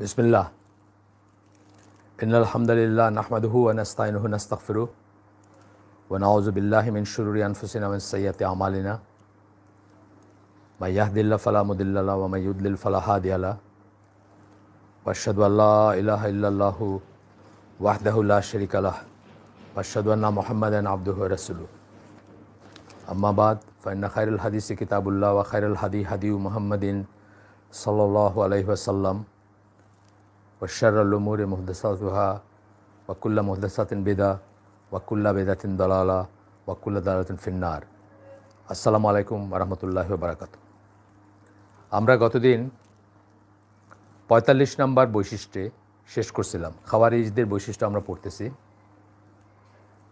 बिस्मिल्लाह इन्नल हम्दुलिल्लाह नहमदुहु व नस्तईनुहु व नस्तगफिरुह व नऊज़ु बिल्लाहि मिन शुरूरि अनफुसिना व मिन सय्यिआति अमालिना मय यहदिल्लाहु फला मुदिल्ल लहु व मय युद्लिल फला हादिय लहु व अशहदु अल्ला इलाहा इल्लल्लाहु वहदहु ला शरीका लहु व अशहदु अन्ना मुहम्मदन अब्दुहु व रसूलुहु अम्मा बाद फ़इन्न खैरुल हदीसि किताबुल्लाह व खैरुल हदी हदी मुहम्मदिन सल्लल्लाहु अलैहि वसल्लम व शर्रुल उमूरि मुहदसातुहा व कुल्लु मुहदसातिन बिदअह व कुल्लु बिदअतिन दलाला व कुल्लु दलालातिन फिन्नार। আসসালামু আলাইকুম ওয়া রাহমাতুল্লাহি ওয়া বারাকাতুহু। আমরা গতদিন ৪৫ নম্বর বৈশিষ্ট্যে শেষ করছিলাম। খাওয়ারিজদের বৈশিষ্ট্য আমরা পড়তেছি,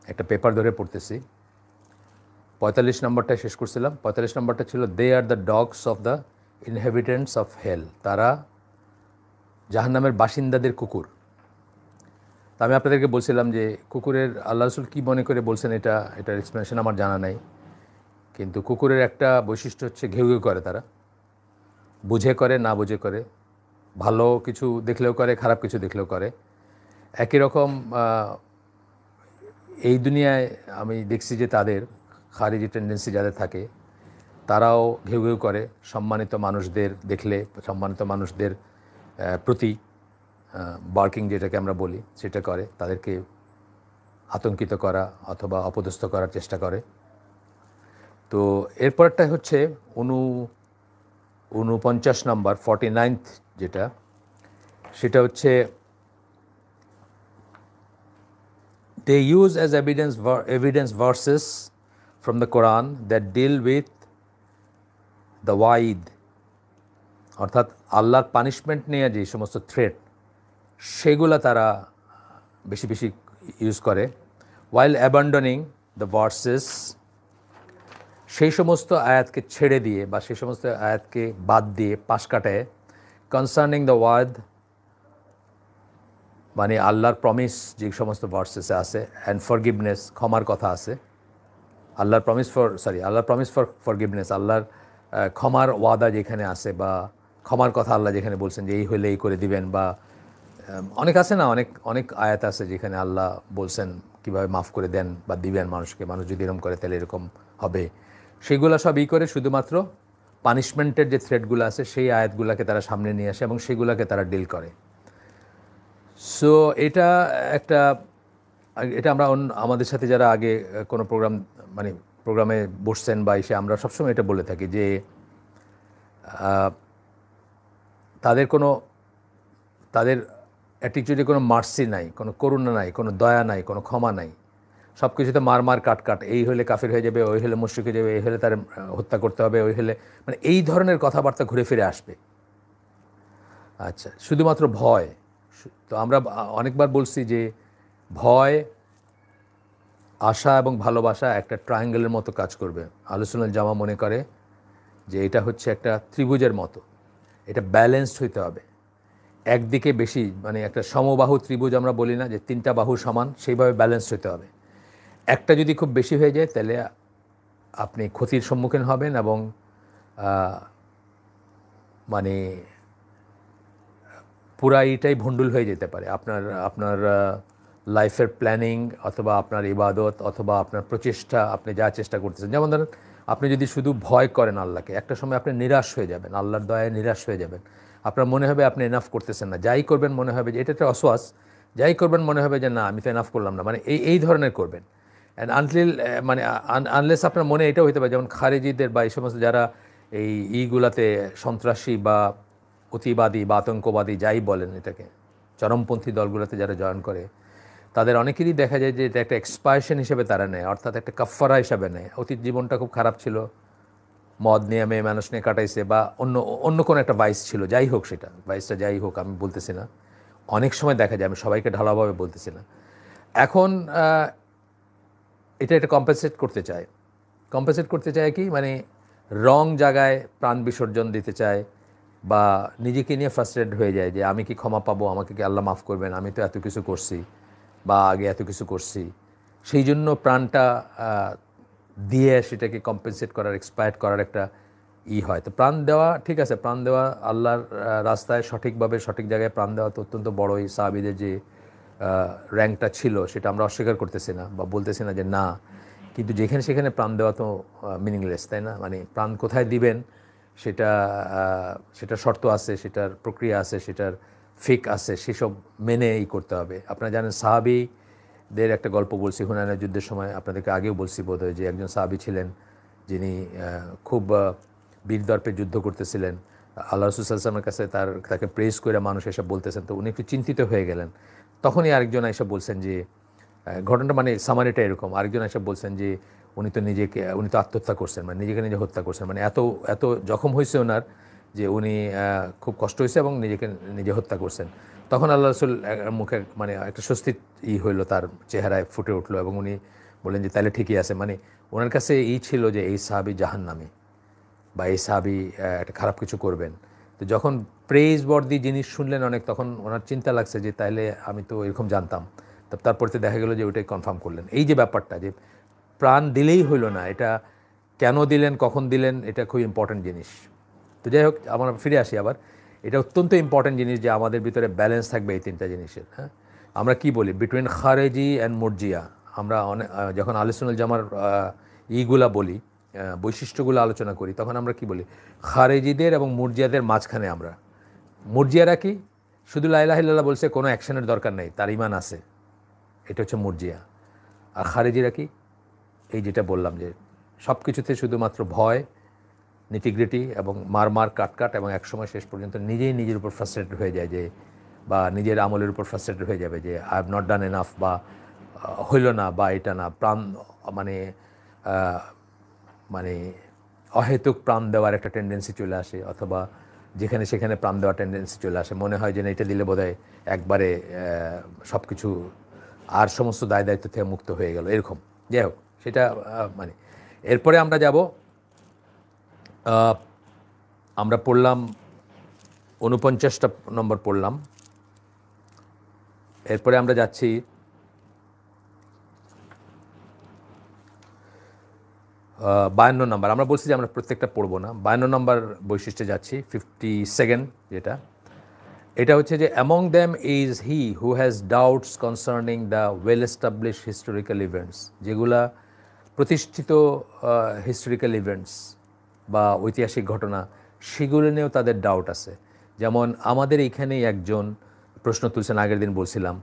একটা পেপার ধরে পড়তেছি। ৪৫ নম্বরটা শেষ করছিলাম। ৪৫ নম্বরটা ছিল they are the dogs of the inhabitants of hell. তারা জাহান্নামের বাসিন্দাদের কুকুর। তা আমি আপনাদেরকে বলছিলাম যে কুকুরের আল্লাহ রাসূল কী মনে করে বলছেন এটার এক্সপ্লেনেশন আমার জানা নাই, কিন্তু কুকুরের একটা বৈশিষ্ট্য হচ্ছে ঘেউ ঘেউ করে। তারা বুঝে করে না বুঝে করে, ভালো কিছু দেখলেও করে, খারাপ কিছু দেখলেও করে। একই রকম এই দুনিয়ায় আমি দেখছি যে তাদের খারিজি টেন্ডেন্সি যাদের থাকে তারাও ঘেউ ঘেউ করে সম্মানিত মানুষদের দেখলে, সম্মানিত মানুষদের প্রতি বার্কিং যেটাকে আমরা বলি সেটা করে, তাদেরকে আতঙ্কিত করা অথবা অপদস্থ করার চেষ্টা করে। তো এরপরটা হচ্ছে 49 নম্বর 49th যেটা, সেটা হচ্ছে they use as evidence verses from the Quran that deal with the wa'id, অর্থাৎ আল্লাহর পানিশমেন্ট নিয়ে যে সমস্ত থ্রেট সেগুলো তারা বেশি বেশি ইউজ করে, while abandoning the verses, সেই সমস্ত আয়াতকে ছেড়ে দিয়ে বা সেই সমস্ত আয়াতকে বাদ দিয়ে পাশ কাটায় কনসার্নিং দ্য ওয়াদ, মানে আল্লাহর প্রমিস যে সমস্ত ভার্সেসে আছে, অ্যান্ড ফরগিভনেস, ক্ষমার কথা আছে। আল্লাহর প্রমিস ফর ফরগিভনেস, আল্লাহর ক্ষমার ওয়াদা যেখানে আছে বা ক্ষমার কথা আল্লাহ যেখানে বলছেন যে এই হলে এই করে দিবেন, বা অনেক আছে না, অনেক আয়াত আছে যেখানে আল্লাহ বলছেন কীভাবে মাফ করে দেন বা দিবেন মানুষকে, মানুষ যদি এরকম করে তাহলে এরকম হবে। সেগুলো সব করে শুধুমাত্র পানিশমেন্টের যে থ্রেটগুলো আছে সেই আয়াতগুলোকে তারা সামনে নিয়ে আসে এবং সেগুলোকে তারা ডিল করে। সো এটা আমরা আমাদের সাথে যারা আগে কোনো প্রোগ্রামে বসছেন বা এসে আমরা সবসময় এটা বলে থাকি যে তাদের অ্যাটিটিউডে কোনো মার্সি নাই, কোনো করুণা নাই, কোনো দয়া নাই, কোনো ক্ষমা নাই। সব কিছুতে মার কাট, এই হলে কাফির হয়ে যাবে, ওই হলে মুশরিক হয়ে যাবে, এই হলে তার হত্যা করতে হবে, ওই হলে এই ধরনের কথাবার্তা ঘুরে ফিরে আসবে। আচ্ছা, শুধুমাত্র ভয়। তো আমরা অনেকবার বলছি যে ভয়, আশা এবং ভালোবাসা একটা ট্রায়াঙ্গেলের মতো কাজ করবে। আহলুস সুন্নাহ ওয়াল জামাত মনে করে যে এটা হচ্ছে একটা ত্রিভুজের মতো, এটা ব্যালেন্সড হইতে হবে। একদিকে বেশি, একটা সমবাহু ত্রিভুজ আমরা বলি না যে 3টা বাহু সমান, সেইভাবে ব্যালেন্সড হতে হবে। একটা যদি খুব বেশি হয়ে যায় তাহলে আপনি ক্ষতির সম্মুখীন হবেন এবং পুরাইটাই ভণ্ডুল হয়ে যেতে পারে। আপনার লাইফের প্ল্যানিং অথবা আপনার ইবাদত অথবা আপনার প্রচেষ্টা, আপনি যা চেষ্টা করতেছেন, যেমন ধরেন আপনি যদি শুধু ভয় করেন আল্লাহকে, একটা সময় আপনি নিরাশ হয়ে যাবেন, আল্লাহর দয়ায় নিরাশ হয়ে যাবেন। আপনার মনে হবে আপনি এনাফ করতেছেন না, যাই করবেন মনে হবে যে এটা একটা অসওয়াস, যাই করবেন মনে হবে যে না আমি তো এনাফ করলাম না, এই ধরনের করবেন। অ্যান্ড আনলেস আপনার মনে এটাও হতে পারে, যেমন খারিজিদের বা এই সমস্ত যারা এইগুলাতে সন্ত্রাসী বা অতিবাদী বা আতঙ্কবাদী যাই বলেন, এটাকে চরমপন্থী দলগুলোতে যারা জয়েন করে তাদের অনেকেরই দেখা যায় যে এটা একটা এক্সপায়ারেশন হিসেবে তারা নেয়, অর্থাৎ একটা কাফফারা হিসাবে নেয়। অতীত জীবনটা খুব খারাপ ছিল, মদ নিয়ে মেয়ে মানুষ নিয়ে কাটাইছে বা অন্য কোনো একটা ভাইস ছিল, যাই হোক, সেটা ভাইসটা যাই হোক আমি বলতেছি না, অনেক সময় দেখা যায়, আমি সবাইকে ঢালাওভাবে বলতেছি না। এখন এটা কম্পেনসেট করতে চায় কি, রং জায়গায় প্রাণ বিসর্জন দিতে চায় বা নিজেকে নিয়ে ফ্রাস্ট্রেটেড হয়ে যায় যে আমি কি ক্ষমা পাবো, আমাকে কি আল্লাহ মাফ করবেন, আমি তো এত কিছু করছি বা আগে এত কিছু করছি, সেই জন্য প্রাণটা দিয়ে সেটাকে কম্পেনসেট করার, এক্সপায়ার্ড করার একটা হয়। তো প্রাণ দেওয়া ঠিক আছে, প্রাণ দেওয়া আল্লাহর রাস্তায় সঠিকভাবে সঠিক জায়গায় প্রাণ দেওয়া তো অত্যন্ত বড়। এই সাহাবীদের যে র্যাঙ্কটা ছিল সেটা আমরা অস্বীকার করতেছি না বা বলতেছি না যে না, কিন্তু যেখানে সেখানে প্রাণ দেওয়া তো মিনিংলেস, তাই না? মানে প্রাণ কোথায় দিবেন সেটা সেটার শর্ত আছে, সেটার প্রক্রিয়া আছে, সেটার ফিক আছে, সেসব মেনেই করতে হবে। আপনারা জানেন সাহাবীদের একটা গল্প বলছি হুনায়নের যুদ্ধের সময়, আপনাদেরকে আগেও বলছি বোধহয়, যে একজন সাহাবী ছিলেন যিনি খুব বীরদর্পে যুদ্ধ করতেছিলেন। আল্লাহ রাসূল সাল্লাল্লাহু আলাইহি ওয়াসাল্লামের কাছে তাকে প্রেজ করে মানুষ এসব বলতেছেন, তো উনি একটু চিন্তিত হয়ে গেলেন। তখনই আরেকজন এসে বলছেন যে ঘটনাটা মানে সামারিটা এরকম, আরেকজন এসে বলছেন যে উনি তো আত্মহত্যা করছেন, মানে নিজেকে নিজে হত্যা করছেন, মানে এত এত জখম হয়েছে ওনার যে উনি খুব কষ্ট হয়েছে এবং নিজেকে নিজে হত্যা করছেন। তখন আল্লাহ রাসূল মুখে মানে একটা স্বস্তির হইলো, তার চেহারায় ফুটে উঠলো এবং উনি বললেন যে তাহলে ঠিকই আছে। মানে ওনার কাছে ছিল যে এই সাহাবী জাহান্নামী বা এই সাহাবী একটা খারাপ কিছু করবেন। তো যখন প্রেইজ বর্দি জিনিস শুনলেন অনেক, তখন ওনার চিন্তা লাগছে যে তাইলে আমি তো এরকম জানতাম। তারপরে তো দেখা গেল যে ওইটাই কনফার্ম করলেন। এই যে ব্যাপারটা যে প্রাণ দিলেই হইল না, এটা কেন দিলেন, কখন দিলেন, এটা খুব ইম্পর্ট্যান্ট জিনিস। তো যাই হোক, আমরা ফিরে আসি আবার। এটা অত্যন্ত ইম্পর্ট্যান্ট জিনিস যে আমাদের ভিতরে ব্যালেন্স থাকবে এই তিনটা জিনিসের। হ্যাঁ, আমরা কি বলি বিটুইন খারেজি অ্যান্ড মুরজিয়া, আমরা অনেক যখন আহলে সুন্নাত জামার ইগুলা বলি, বৈশিষ্ট্যগুলো আলোচনা করি, তখন আমরা কি বলি খারেজিদের এবং মুরজিয়াদের মাঝখানে আমরা। মুরজিয়ারা কি শুধু লা ইলাহা ইল্লাল্লাহ বলছে, কোনো অ্যাকশনের দরকার নেই, তার ঈমান আছে, এটা হচ্ছে মুরজিয়া। আর খারেজিরা কি, এই যেটা বললাম যে সব কিছুতে শুধুমাত্র ভয়, নিটিগ্রিটি এবং মার কাট এবং একসময় শেষ পর্যন্ত নিজেই নিজের উপর ফ্রাস্ট্রেটেড হয়ে যায়, যে বা নিজের আমলের উপর ফ্রাস্ট্রেটেড হয়ে যাবে যে I have not done enough, বা হইল না, বা এটা না, প্রাণ মানে মানে অহেতুক প্রাণ দেওয়ার একটা টেন্ডেন্সি চলে আসে, অথবা যেখানে সেখানে প্রাণ দেওয়ার টেন্ডেন্সি চলে আসে। মনে হয় যে না, এটা দিলে বোধহয় একবারে সব কিছু আর সমস্ত দায় দায়িত্ব থেকে মুক্ত হয়ে গেল, এরকম। যাই হোক, সেটা মানে এরপরে আমরা যাব, আমরা পড়লাম ৪৯টা নম্বর পড়লাম। এরপরে আমরা যাচ্ছি ৫২ নম্বর। আমরা বলছি যে আমরা প্রত্যেকটা পড়বো না, ৫২ নম্বর বৈশিষ্ট্যে যাচ্ছি, 52nd যেটা, এটা হচ্ছে যে among them is he who has doubts concerning the well establish historical events, যেগুলা প্রতিষ্ঠিত হিস্টোরিক্যাল ইভেন্টস বা ঐতিহাসিক ঘটনা, সেগুলো নিয়েও তাদের ডাউট আছে। যেমন আমাদের এইখানেই একজন প্রশ্ন তুলছেন, আগের দিন বলছিলাম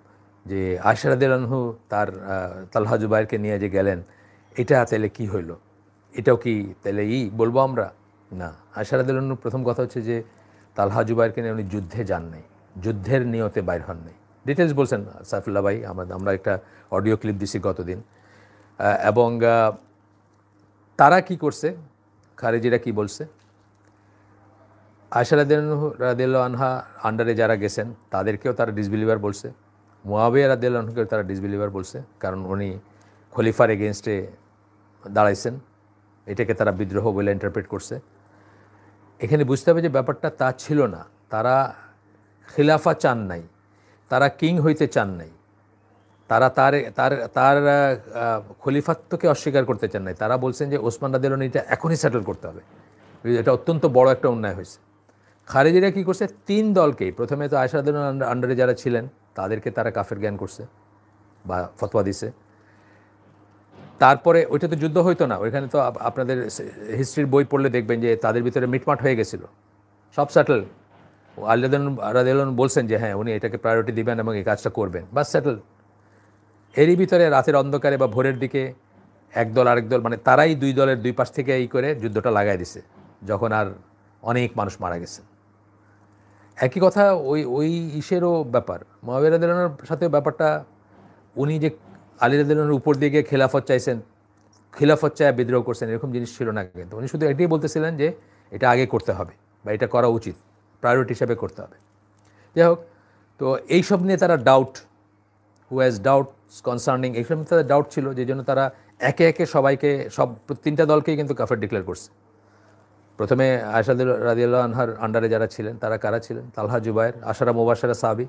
যে আয়েশা রাদিয়াল্লাহু আনহু তার তালহা জুবাইরকে নিয়ে যে গেলেন, এটা তাহলে কি হইল, এটাও কি তাহলে বলবো আমরা? না। আয়েশা রাদিয়াল্লাহু আনহু প্রথম কথা হচ্ছে যে তালহা জুবাইরকে নিয়ে উনি যুদ্ধে যান নাই, যুদ্ধের নিয়তে বাইর হন নাই। ডিটেলস বলছেন সাইফুল্লাহ ভাই, আমরা একটা অডিও ক্লিপ দিছি গতদিন। এবং তারা কি করছে, খারেজিরা কি বলছে, আয়েশা রাদিয়াল্লাহু আনহা আন্ডারে যারা গেছেন তাদেরকেও তারা ডিসবিলিভার বলছে, মুয়াবিয়া রাদিয়াল্লাহু আনহুকেও তারা ডিসবিলিভার বলছে, কারণ উনি খলিফার এগেনস্টে দাঁড়াইছেন, এটাকে তারা বিদ্রোহ বলে ইন্টারপ্রেট করছে। এখানে বুঝতে হবে যে ব্যাপারটা তা ছিল না। তারা খিলাফা চান নাই, তারা কিং হইতে চান নাই, তারা তার তার তার খলিফাত্বকে অস্বীকার করতে চান নাই। তারা বলছেন যে ওসমান রাদিয়াল্লাহু আনহু এটা এখনই সেটেল করতে হবে, এটা অত্যন্ত বড় একটা অন্যায় হয়েছে। খারেজিরা কী করছে, 3 দলকেই, প্রথমে তো আয়েশা রাদিয়াল্লাহু আনহার আন্ডারে যারা ছিলেন তাদেরকে তারা কাফের জ্ঞান করছে বা ফতোয়া দিছে। তারপরে ওইটা তো যুদ্ধ হইতো না, ওইখানে তো আপনাদের হিস্ট্রির বই পড়লে দেখবেন যে তাদের ভিতরে মিটমাট হয়ে গেছিল, সব সেটেল। আলী রাদিয়াল্লাহু আনহু বলছেন যে হ্যাঁ উনি এটাকে প্রায়োরিটি দিবেন এবং এই কাজটা করবেন, বাস সেটেল। এরই ভিতরে রাতের অন্ধকারে বা ভোরের দিকে একদল আরেক দল, মানে তারাই 2 দলের 2 পাশ থেকে এই করে যুদ্ধটা লাগাই দিছে, যখন আর অনেক মানুষ মারা গেছে। একই কথা ওই ইসেরও ব্যাপার, মুয়াবিয়া রাদিয়াল্লাহু আনহুর সাথে ব্যাপারটা, উনি যে আলী রাদিয়াল্লাহু আনহুর উপর দিয়ে গিয়ে খেলাফত চাইছেন, খিলাফত চায় বিদ্রোহ করছেন, এরকম জিনিস ছিল না। কিন্তু উনি শুধু এটাই বলতেছিলেন যে এটা আগে করতে হবে বা এটা করা উচিত, প্রায়োরিটি হিসাবে করতে হবে। যাই হোক, তো এইসব নিয়ে তারা doubt, who has doubts concerning, এইসব নিয়ে তাদের ডাউট ছিল, যে জন্য তারা একে একে সবাইকে, সব 3টা দলকেই কিন্তু কাফের ডিক্লেয়ার করছে। প্রথমে আয়েশা রাদিয়াল্লাহু আনহার আন্ডারে যারা ছিলেন তারা কারা ছিলেন, তালহা জুবাইর, আশারা মুবাশশারা সাহাবী,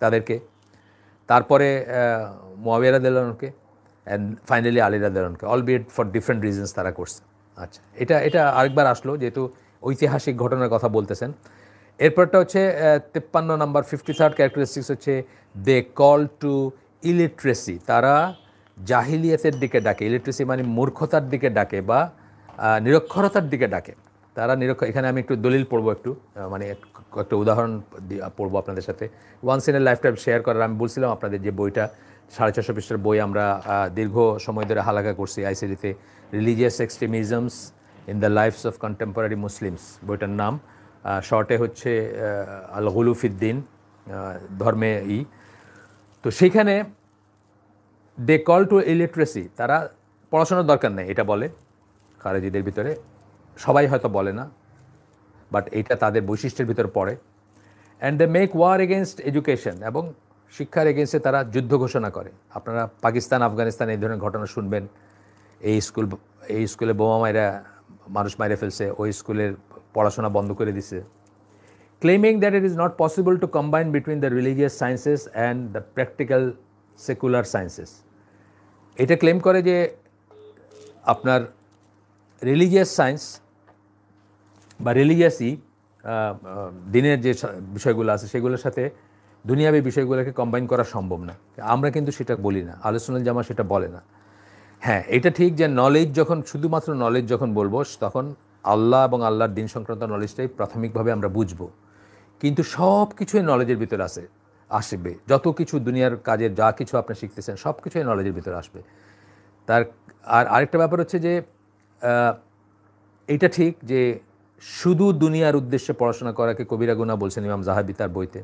তাদেরকে। তারপরে মুয়াবিয়া রাদিয়াল্লাহু আনহুকে, অ্যান্ড ফাইনালি আলী রাদিয়াল্লাহু আনহুকে, অলবিট ফর ডিফারেন্ট রিজনস তারা করছে। আচ্ছা, এটা আরেকবার আসলো, যেহেতু ঐতিহাসিক ঘটনার কথা বলতেছেন। এরপরটা হচ্ছে 53 নাম্বার 53rd ক্যারেক্টারিস্টিক্স হচ্ছে দে কল টু ইলিটারেসি, তারা জাহিলিয়াতের দিকে ডাকে। ইলিটারেসি মানে মূর্খতার দিকে ডাকে বা নিরক্ষরতার দিকে ডাকে। তারা এখানে আমি একটু দলিল পড়বো, একটু মানে একটা উদাহরণ পড়বো আপনাদের সাথে। Once in a lifetime share করার, আমি বলছিলাম আপনাদের যে বইটা 650 পৃষ্ঠার বই আমরা দীর্ঘ সময় ধরে হালাকা করছি আইসিডিতে, religious extremisms in the lives of contemporary Muslims, বইটার নাম। শর্টে হচ্ছে আল গুলুফিদ্দিন, ধর্মে তো সেইখানে দে কল টু ইলিটারেসি, তারা পড়াশোনার দরকার নেই এটা বলে খারেজিদের ভিতরে, সবাই হয়তো বলে না, বাট এটা তাদের বৈশিষ্ট্যের ভিতরে পড়ে। And they make war against education, এবং শিক্ষার এগেনস্টে তারা যুদ্ধ ঘোষণা করে। আপনারা পাকিস্তান, আফগানিস্তান এই ধরনের ঘটনা শুনবেন, এই স্কুলে বোমা মাইরা মানুষ মাইরে ফেলছে, ওই স্কুলের পড়াশোনা বন্ধ করে দিছে। Claiming that it is not possible to combine between the religious sciences and the practical secular sciences. এটা ক্লেম করে যে আপনার রিলিজিয়াস সায়েন্স বা রিলিজিয়াসই দিনের যে বিষয়গুলো আছে সেগুলোর সাথে দুনিয়াবী বিষয়গুলোকে কম্বাইন করা সম্ভব না। আমরা কিন্তু সেটা বলি না, আহলে সুন্নাত জামা সেটা বলে না। হ্যাঁ, এটা ঠিক যে নলেজ যখন, শুধুমাত্র নলেজ যখন বলবো, তখন আল্লাহ এবং আল্লাহর দিন সংক্রান্ত নলেজটাই প্রাথমিকভাবে আমরা বুঝবো। কিন্তু সব কিছুই নলেজের ভিতরে আসবে, যত কিছু দুনিয়ার কাজের যা কিছু আপনি শিখতেছেন সব কিছুই নলেজের ভিতরে আসবে। আরেকটা ব্যাপার হচ্ছে যে এটা ঠিক যে শুধু দুনিয়ার উদ্দেশ্যে পড়াশোনা করাকে কবিরা গুনাহ বলছেন ইমাম জাহাবি তার বইতে।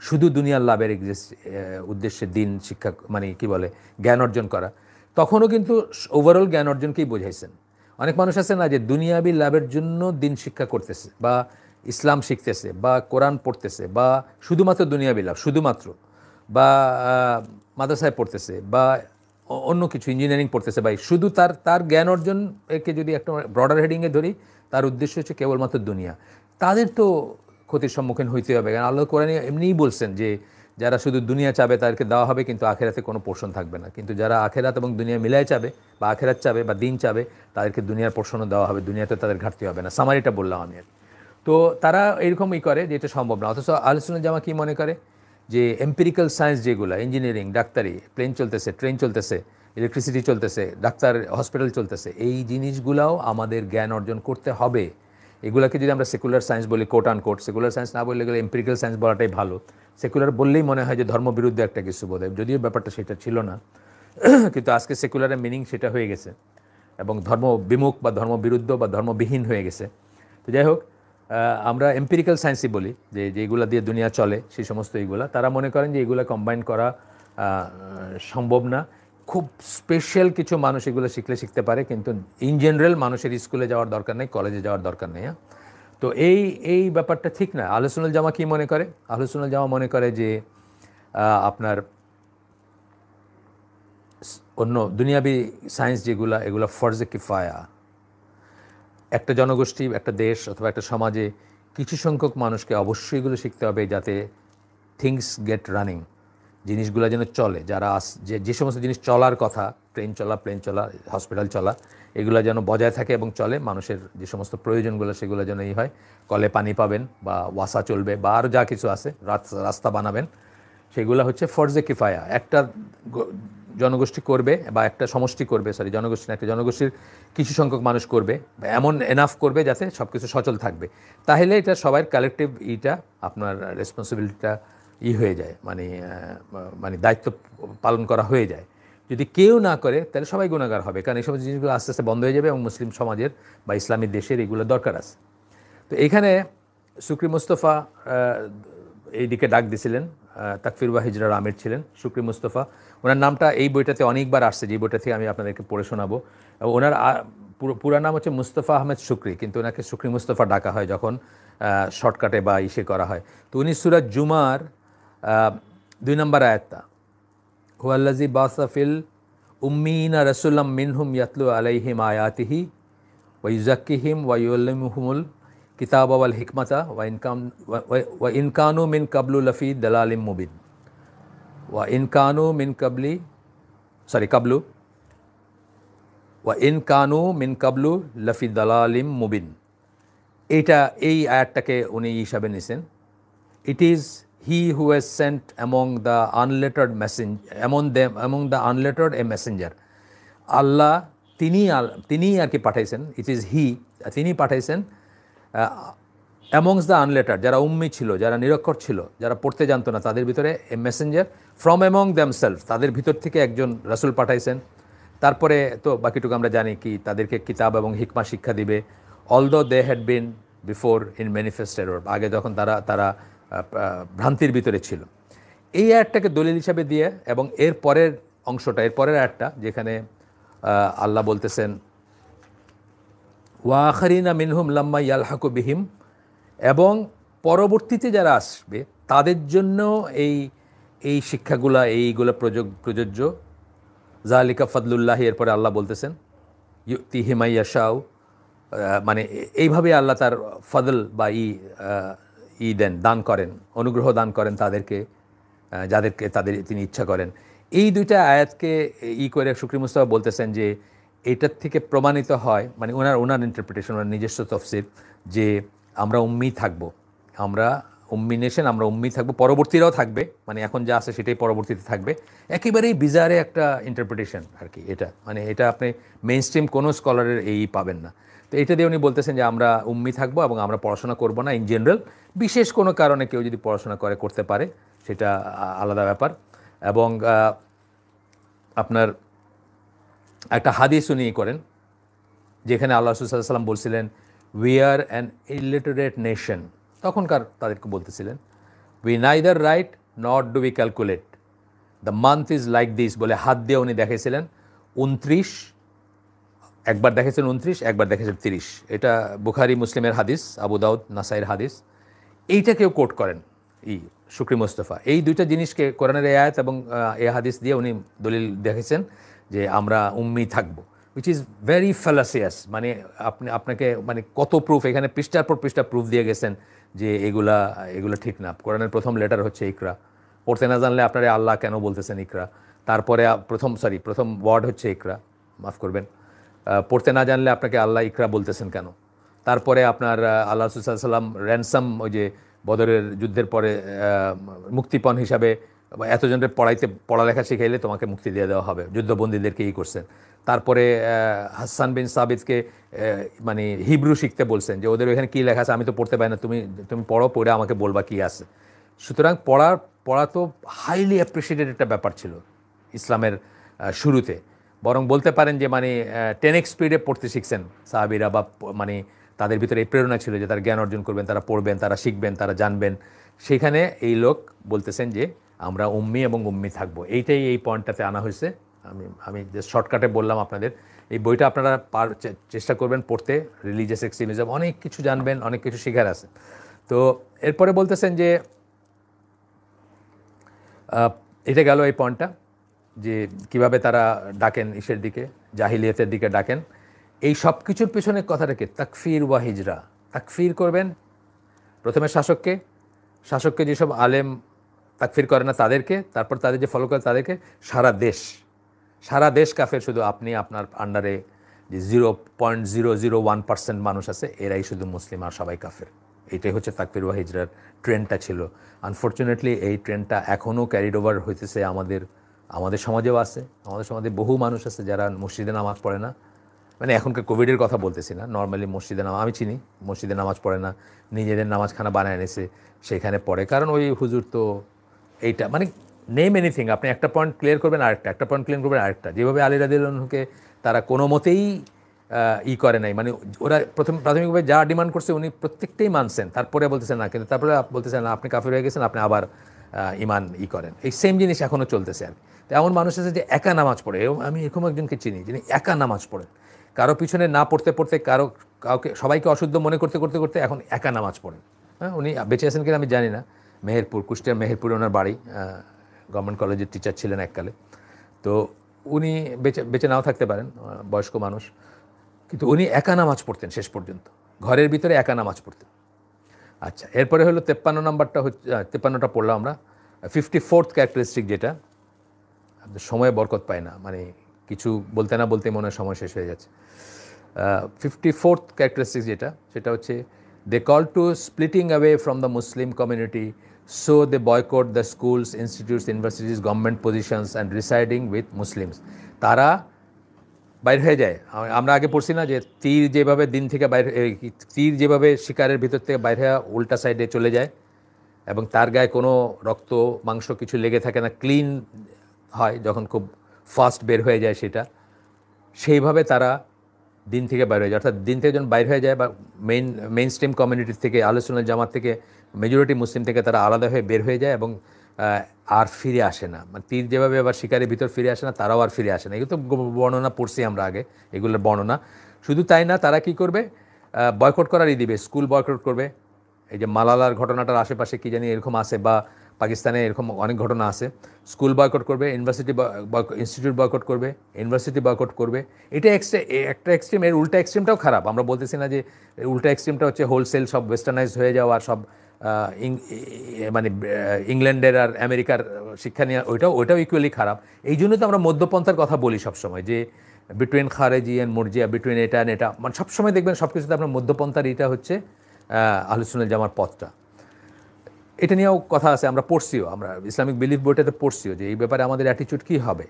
শুধু দুনিয়ার লাভের উদ্দেশ্যে দিন শিক্ষা মানে কি বলে জ্ঞান অর্জন করা, তখনও কিন্তু ওভারঅল জ্ঞান অর্জনকেই বোঝাইছেন। অনেক মানুষ আছে না যে দুনিয়াবী লাভের জন্য দিন শিক্ষা করতেছে বা ইসলাম শিখতেছে বা কোরআন পড়তেছে বা শুধুমাত্র দুনিয়াবী লাভ শুধুমাত্র, বা মাদ্রাসায় পড়তেছে বা অন্য কিছু ইঞ্জিনিয়ারিং পড়তেছে, বা শুধু তার জ্ঞান অর্জন একে যদি একটা ব্রডার হেডিংয়ে ধরি, তার উদ্দেশ্য হচ্ছে কেবলমাত্র দুনিয়া। তাদের তো ক্ষতির সম্মুখীন হইতে হবে, কারণ আল্লাহ কোরআনে এমনিই বলছেন যে যারা শুধু দুনিয়া চাবে তাদেরকে দেওয়া হবে, কিন্তু আখেরাতে কোনো পোর্শন থাকবে না। কিন্তু যারা আখেরাত এবং দুনিয়া মিলাই চাবে বা আখেরাত চাবে বা দিন চাবে, তাদেরকে দুনিয়ার পোর্শনও দেওয়া হবে, দুনিয়াতে তাদের ঘাটতি হবে না। সামারিটা বললাম আমি। তো তারা এরকমই করে যে এটা সম্ভব না। অথচ আহলে সুন্নাত জামা কী মনে করে যে এম্পিরিক্যাল সায়েন্স যেগুলো, ইঞ্জিনিয়ারিং, ডাক্তারি, প্লেন চলতেছে, ট্রেন চলতেছে, ইলেকট্রিসিটি চলতেছে, ডাক্তার, হসপিটাল চলতেছে, এই জিনিসগুলাও আমাদের জ্ঞান অর্জন করতে হবে। এগুলোকে যদি আমরা সেকুলার সায়েন্স বলি, কোট আন কোট, সেকুলার সায়েন্স না বললে গেলে এম্পিরিক্যাল সায়েন্স বলাটাই ভালো। সেকুলার বললেই মনে হয় যে ধর্মবিরুদ্ধে একটা কিছু বোধ হয়, যদিও ব্যাপারটা সেটা ছিল না। কিন্তু আজকে সেকুলারের মিনিং সেটা হয়ে গেছে এবং ধর্ম বিমুখ বা ধর্মবিরুদ্ধ বা ধর্মবিহীন হয়ে গেছে। তো যাই হোক, আমরা এম্পিরিক্যাল সায়েন্সই বলি যে যেগুলো দিয়ে দুনিয়া চলে সেই সমস্ত এইগুলা, তারা মনে করেন যে এগুলো কম্বাইন করা সম্ভব না। খুব স্পেশাল কিছু মানুষ এগুলো শিখতে পারে, কিন্তু ইন জেনারেল মানুষের স্কুলে যাওয়ার দরকার নেই, কলেজে যাওয়ার দরকার নেই। তো এই ব্যাপারটা ঠিক না। আহলে সুন্নাত জামা কী মনে করে? আহলে সুন্নাত জামা মনে করে যে আপনার অন্য দুনিয়াবী সায়েন্স যেগুলো, এগুলো ফরজে কিফায়া। একটা জনগোষ্ঠী, একটা দেশ অথবা একটা সমাজে কিছু সংখ্যক মানুষকে অবশ্যই এগুলো শিখতে হবে, যাতে থিংস গেট রানিং, জিনিসগুলো যেন চলে। যারা যে সমস্ত জিনিস চলার কথা, ট্রেন চলা, প্লেন চলা, হসপিটাল চলা, এগুলো যেন বজায় থাকে এবং চলে। মানুষের যে সমস্ত প্রয়োজনগুলো সেগুলো যেন হয়, কলে পানি পাবেন বা ওয়াসা চলবে বা আরও যা কিছু আছে, রাস্তা বানাবেন, সেগুলো হচ্ছে ফরজে কিফায়া। একটা জনগোষ্ঠী করবে বা একটা সমষ্টি করবে, জনগোষ্ঠী না, একটা জনগোষ্ঠীর কিছু সংখ্যক মানুষ করবে, এমন এনাফ করবে যাতে সব কিছু সচল থাকবে। তাহলে এটা সবার কালেকটিভ আপনার রেসপন্সিবিলিটিটা হয়ে যায়, মানে দায়িত্ব পালন করা হয়ে যায়। যদি কেউ না করে তাহলে সবাই গুনাহগার হবে, কারণ এই সমস্ত জিনিসগুলো আস্তে আস্তে বন্ধ হয়ে যাবে এবং মুসলিম সমাজের বা ইসলামী দেশের এগুলো দরকার আছে। তো এখানে শুকরি মুস্তফা এই দিকে ডাক দিছিলেন, তাকফির ওয়া হিজরার আমির ছিলেন শুকরি মুস্তফা। ওনার নামটা এই বইটাতে অনেকবার আসছে, যে বইটা থেকে আমি আপনাদেরকে পড়ে শোনাবো। ওনার পুরা নাম হচ্ছে মুস্তফা আহমেদ শুকরি, কিন্তু ওনাকে শুকরি মুস্তফা ডাকা হয় যখন শর্টকাটে বা করা হয়। তো উনি সূরা জুমার 2 নম্বর আয়াতটা, হুয়াল্লাযী বাসা ফিল উম্মিয়িনা রাসূলাম মিনহুম ইয়াতলু আলাইহিম আয়াতিহি ওয়া ইউযাক্কিহিম ওয়া ইউআল্লিমুহুমুল কিতাবা ওয়াল হিকমাতা ওয়া ইন কানু মিন কাবলু লাফি দালালিম মুবিন ওয়া ইন কানু মিন কাবলু লাফি দালালিম মুবিন। এই আয়াতটাকে উনি হিসাবে নিছেন, it is he who has sent among the unlettered among the unlettered a messenger. আল্লাহ তিনিই আর কি পাঠাইছেন, ইট ইজ হি, তিনি পাঠাইছেন অ্যামংস দ্য আনলেটার, যারা উম্মি ছিল, যারা নিরক্ষর ছিল, যারা পড়তে জানতো না, তাদের ভিতরে এ মেসেঞ্জার ফ্রম অ্যামং দ্যামসেলফ, তাদের ভিতর থেকে একজন রাসূল পাঠাইছেন। তারপরে তো বাকিটুকু আমরা জানি কি তাদেরকে কিতাব এবং হিকমা শিক্ষা দিবে। Although they had been before in manifest error, আগে যখন তারা ভ্রান্তির ভিতরে ছিল। এই আয়াতটাকে দলিল হিসাবে দিয়ে এবং এর পরের অংশটা, এর পরের আয়াতটা যেখানে আল্লাহ বলতেছেন ওয়া আখারিনা মিনহুম লাম্মা ইয়ালহাকু বিহিম, এবং পরবর্তীতে যারা আসবে তাদের জন্য এই শিক্ষাগুলা এইগুলো প্রযোজ্য। জালিকা ফাদলুল্লাহি, এরপরে আল্লাহ বলতেছেন ইউতিহি মান ইয়াশাউ, মানে এইভাবে আল্লাহ তার ফদল বা দান করেন, অনুগ্রহ দান করেন তাদেরকে, যাদেরকে তিনি ইচ্ছা করেন। এই দুইটা আয়াতকে করে শুকরি মুস্তাফা বলতেছেন যে এইটার থেকে প্রমাণিত হয়, মানে ওনার ইন্টারপ্রিটেশন, ওনার নিজস্ব তফসির, যে আমরা উম্মি থাকবো, আমরা উম্মি নেশন, আমরা উম্মি থাকবো, পরবর্তীরাও থাকবে, মানে এখন যা আছে সেটাই পরবর্তীতে থাকবে। একেবারেই বিজারে একটা ইন্টারপ্রিটেশন আর কি এটা, মানে এটা আপনি মেইন স্ট্রিম কোনো স্কলারের পাবেন না। তো এটা দিয়ে উনি বলতেছেন যে আমরা উম্মি থাকবো এবং আমরা পড়াশোনা করব না ইন জেনারেল, বিশেষ কোনো কারণে কেউ যদি পড়াশোনা করতে পারে সেটা আলাদা ব্যাপার। এবং আপনার একটা হাদিস উনি করেন যেখানে আল্লাহ রাসূল সাল্লাল্লাহু আলাইহি ওয়াসাল্লাম বলছিলেন we are an illiterate nation, তখনকার তাদেরকে বলতেছিলেন we neither right not do we calculate, the month is like this, বলে হাত দিয়ে উনি দেখেছিলেন 29, একবার দেখেছেন 29, একবার দেখেছেন 30। এটা বুখারী মুসলিমের হাদিস, আবু দাউদ নাসাইর হাদিস। এইটাকেও কোট করেন শুকরি মুস্তাফা। এই দুইটা জিনিসকে কোরআনের আয়াত এবং এ হাদিস দিয়ে উনি দলিল দেখেছেন যে আমরা উম্মি থাকবো, উইচ ইজ ভেরি ফ্যালাসিয়াস। মানে আপনাকে মানে কত প্রুফ, এখানে পৃষ্ঠার পর পৃষ্ঠা প্রুফ দিয়ে গেছেন যে এগুলা ঠিক না। কোরআনের প্রথম লেটার হচ্ছে ইকরা, পড়তে না জানলে আপনারা আল্লাহ কেন বলতেছেন ইকরা? তারপরে প্রথম ওয়ার্ড হচ্ছে ইকরা, মাফ করবেন, পড়তে না জানলে আপনাকে আল্লাহ ইকরা বলতেছেন কেন? তারপরে আপনার আল্লাহ রাসূল সাল্লাল্লাহু আলাইহি ওয়াসাল্লাম র্যানসাম, ওই যে বদরের যুদ্ধের পরে মুক্তিপণ হিসাবে এতজনের পড়ালেখা শিখাইলে তোমাকে মুক্তি দিয়ে দেওয়া হবে, যুদ্ধবন্দীদেরকে করছেন। তারপরে হাসান বিন সাবিতকে মানে হিব্রু শিখতে বলছেন, যে ওদের ওইখানে কী লেখা আছে আমি তো পড়তে পারি না, তুমি পড়ে আমাকে বলবা কী আছে। সুতরাং পড়া তো হাইলি অ্যাপ্রিসিয়েটেড একটা ব্যাপার ছিল ইসলামের শুরুতে। বরং বলতে পারেন যে মানে 10x স্পিডে পড়তে শিখছেন সাহাবীরা, বা মানে তাদের ভিতরে এই প্রেরণা ছিল যে তারা জ্ঞান অর্জন করবেন, তারা পড়বেন, তারা শিখবেন, তারা জানবেন। সেখানে এই লোক বলতেছেন যে আমরা উম্মি এবং উম্মি থাকবো, এইটাই এই পয়েন্টটাতে আনা হয়েছে। আমি জাস্ট শর্টকাটে বললাম আপনাদের। এই বইটা আপনারা চেষ্টা করবেন পড়তে, রিলিজিয়াস এক্সট্রিমিজম, অনেক কিছু জানবেন, অনেক কিছু শেখার আছে। তো এরপরে বলতেছেন যে এটা গেল এই পয়েন্টটা, যে কিভাবে তারা ডাকেন ইসের দিকে, জাহিলিয়াতের দিকে ডাকেন। এই সব কিছুর পেছনে কথাটাকে তাকফির ওয়া হিজরা, তাকফির করবেন প্রথমে শাসককে যেসব আলেম তাকফির করে না তাদেরকে, তারপর তাদের যে ফলো করে তাদেরকে, সারা দেশ কাফের, শুধু আপনি আপনার আন্ডারে যে 0.001% মানুষ আছে এরাই শুধু মুসলিম, আর সবাই কাফের। এটাই হচ্ছে তাকফির ওয়া হিজরার ট্রেন্ডটা ছিল। আনফর্চুনেটলি এই ট্রেন্ডটা এখনও ক্যারিড ওভার হইতেছে আমাদের সমাজেও আছে। আমাদের সমাজে বহু মানুষ আছে যারা মসজিদে নামাজ পড়ে না, মানে এখনকার কোভিডের কথা বলতেছি না, নর্মালি মসজিদে আমি চিনি মসজিদে নামাজ পড়ে না, নিজেদের নামাজখানা বানায় এনেছে সেখানে পড়ে, কারণ ওই হুজুর তো এইটা, মানে নেম এনিথিং, আপনি একটা পয়েন্ট ক্লিয়ার করবেন একটা পয়েন্ট ক্লিয়ার করবেন আরেকটা। যেভাবে আলী রাদিয়াল্লাহু আনহুকে তারা কোনো মতেই করে নাই, মানে ওরা প্রাথমিকভাবে যা ডিমান্ড করছে উনি প্রত্যেকটাই মানছেন, তারপরে বলতেছেন না, কিন্তু তারপরে বলতেছেন না আপনি কাফির হয়ে গেছেন, আপনি আবার ইমান করেন। এই সেম জিনিস এখনও চলতেছে আর কি। তো এমন মানুষ আছে যে একা নামাজ পড়ে, আমি এরকম একজনকে চিনি যিনি একা নামাজ পড়েন, কারো পিছনে না পড়তে কাউকে সবাইকে অশুদ্ধ মনে করতে এখন একা নামাজ পড়েন। হ্যাঁ, উনি বেঁচে আছেন কিনা আমি জানি না। কুষ্টিয়ার মেহেরপুরে ওনার বাড়ি, গভর্নমেন্ট কলেজের টিচার ছিলেন এককালে। তো উনি বেঁচে নাও থাকতে পারেন, বয়স্ক মানুষ, কিন্তু উনি একা নামাজ পড়তেন শেষ পর্যন্ত, ঘরের ভিতরে একা নামাজ পড়তেন। আচ্ছা, এরপরে হলো 53 নম্বরটা হচ্ছে, 53টা পড়লাম আমরা। 54th ক্যারেক্টারিস্টিক, যেটা সময়ে বরকত পায় না, মানে কিছু বলতে না বলতে মনে হয় সময় শেষ হয়ে যাচ্ছে। 54th ক্যারেক্টারিস্টিক যেটা, সেটা হচ্ছে They call to splitting away from the Muslim community, so they boycott the schools, institutes, universities, government positions and residing with Muslims. তারা বাইর হয়ে যায়। আমরা আগে পড়ছি না যে তীর যেভাবে দিন থেকে বাইরে, তীর যেভাবে শিকারের ভিতর থেকে বাইরে হয়ে উল্টা সাইডে চলে যায় এবং তার গায়ে কোনো রক্ত মাংস কিছু লেগে থাকে না, ক্লিন হয় যখন খুব ফাস্ট বের হয়ে যায় সেটা, সেইভাবে তারা দিন থেকে বাইর হয়ে যায়। অর্থাৎ দিন থেকে যখন বাইর হয়ে যায় বা মেইন স্ট্রিম কমিউনিটির থেকে, আহলে সুন্নাত জামাত থেকে, মেজরিটি মুসলিম থেকে তারা আলাদা হয়ে বের হয়ে যায় এবং আর ফিরে আসে না। মানে তীর যেভাবে আবার শিকারের ভিতর ফিরে আসে না, তারাও আর ফিরে আসে না। এগুলো তো বর্ণনা পড়ছি আমরা আগে, এগুলোর বর্ণনা। শুধু তাই না, তারা কি করবে, বয়কট করারই দিবে, স্কুল বয়কট করবে। এই যে মালালার ঘটনাটার আশেপাশে কি জানি এরকম আছে, বা পাকিস্তানে এরকম অনেক ঘটনা আছে। স্কুল বয়কট করবে, ইনস্টিটিউট বয়কট করবে, ইউনিভার্সিটি বয়কট করবে। এটা একটা এক্সট্রিম। এর উল্টা এক্সট্রিমটাও খারাপ। আমরা বলতেছি না যে উল্টা এক্সট্রিমটা হচ্ছে হোলসেল সব ওয়েস্টার্নাইজ হয়ে যাওয়া, সব মানে ইংল্যান্ডের আর আমেরিকার শিক্ষা নিয়ে, ওইটাও ইকুয়ালি খারাপ। এই জন্য তো আমরা মধ্যপন্থার কথা বলি সবসময়, যে বিটুইন খারেজি অ্যান্ড মুরজিয়া, বিটুইন এটা অ্যান্ড এটা। মানে সবসময় দেখবেন সব কিছুতে আপনার মধ্যপন্থার এটা হচ্ছে আহলে সুন্নাত জামার পথটা। এটা নিয়েও কথা আছে, আমরা পড়ছিও, আমরা ইসলামিক বিলিফ বইটাতে পড়ছিও যে এই ব্যাপারে আমাদের অ্যাটিটিউড কী হবে।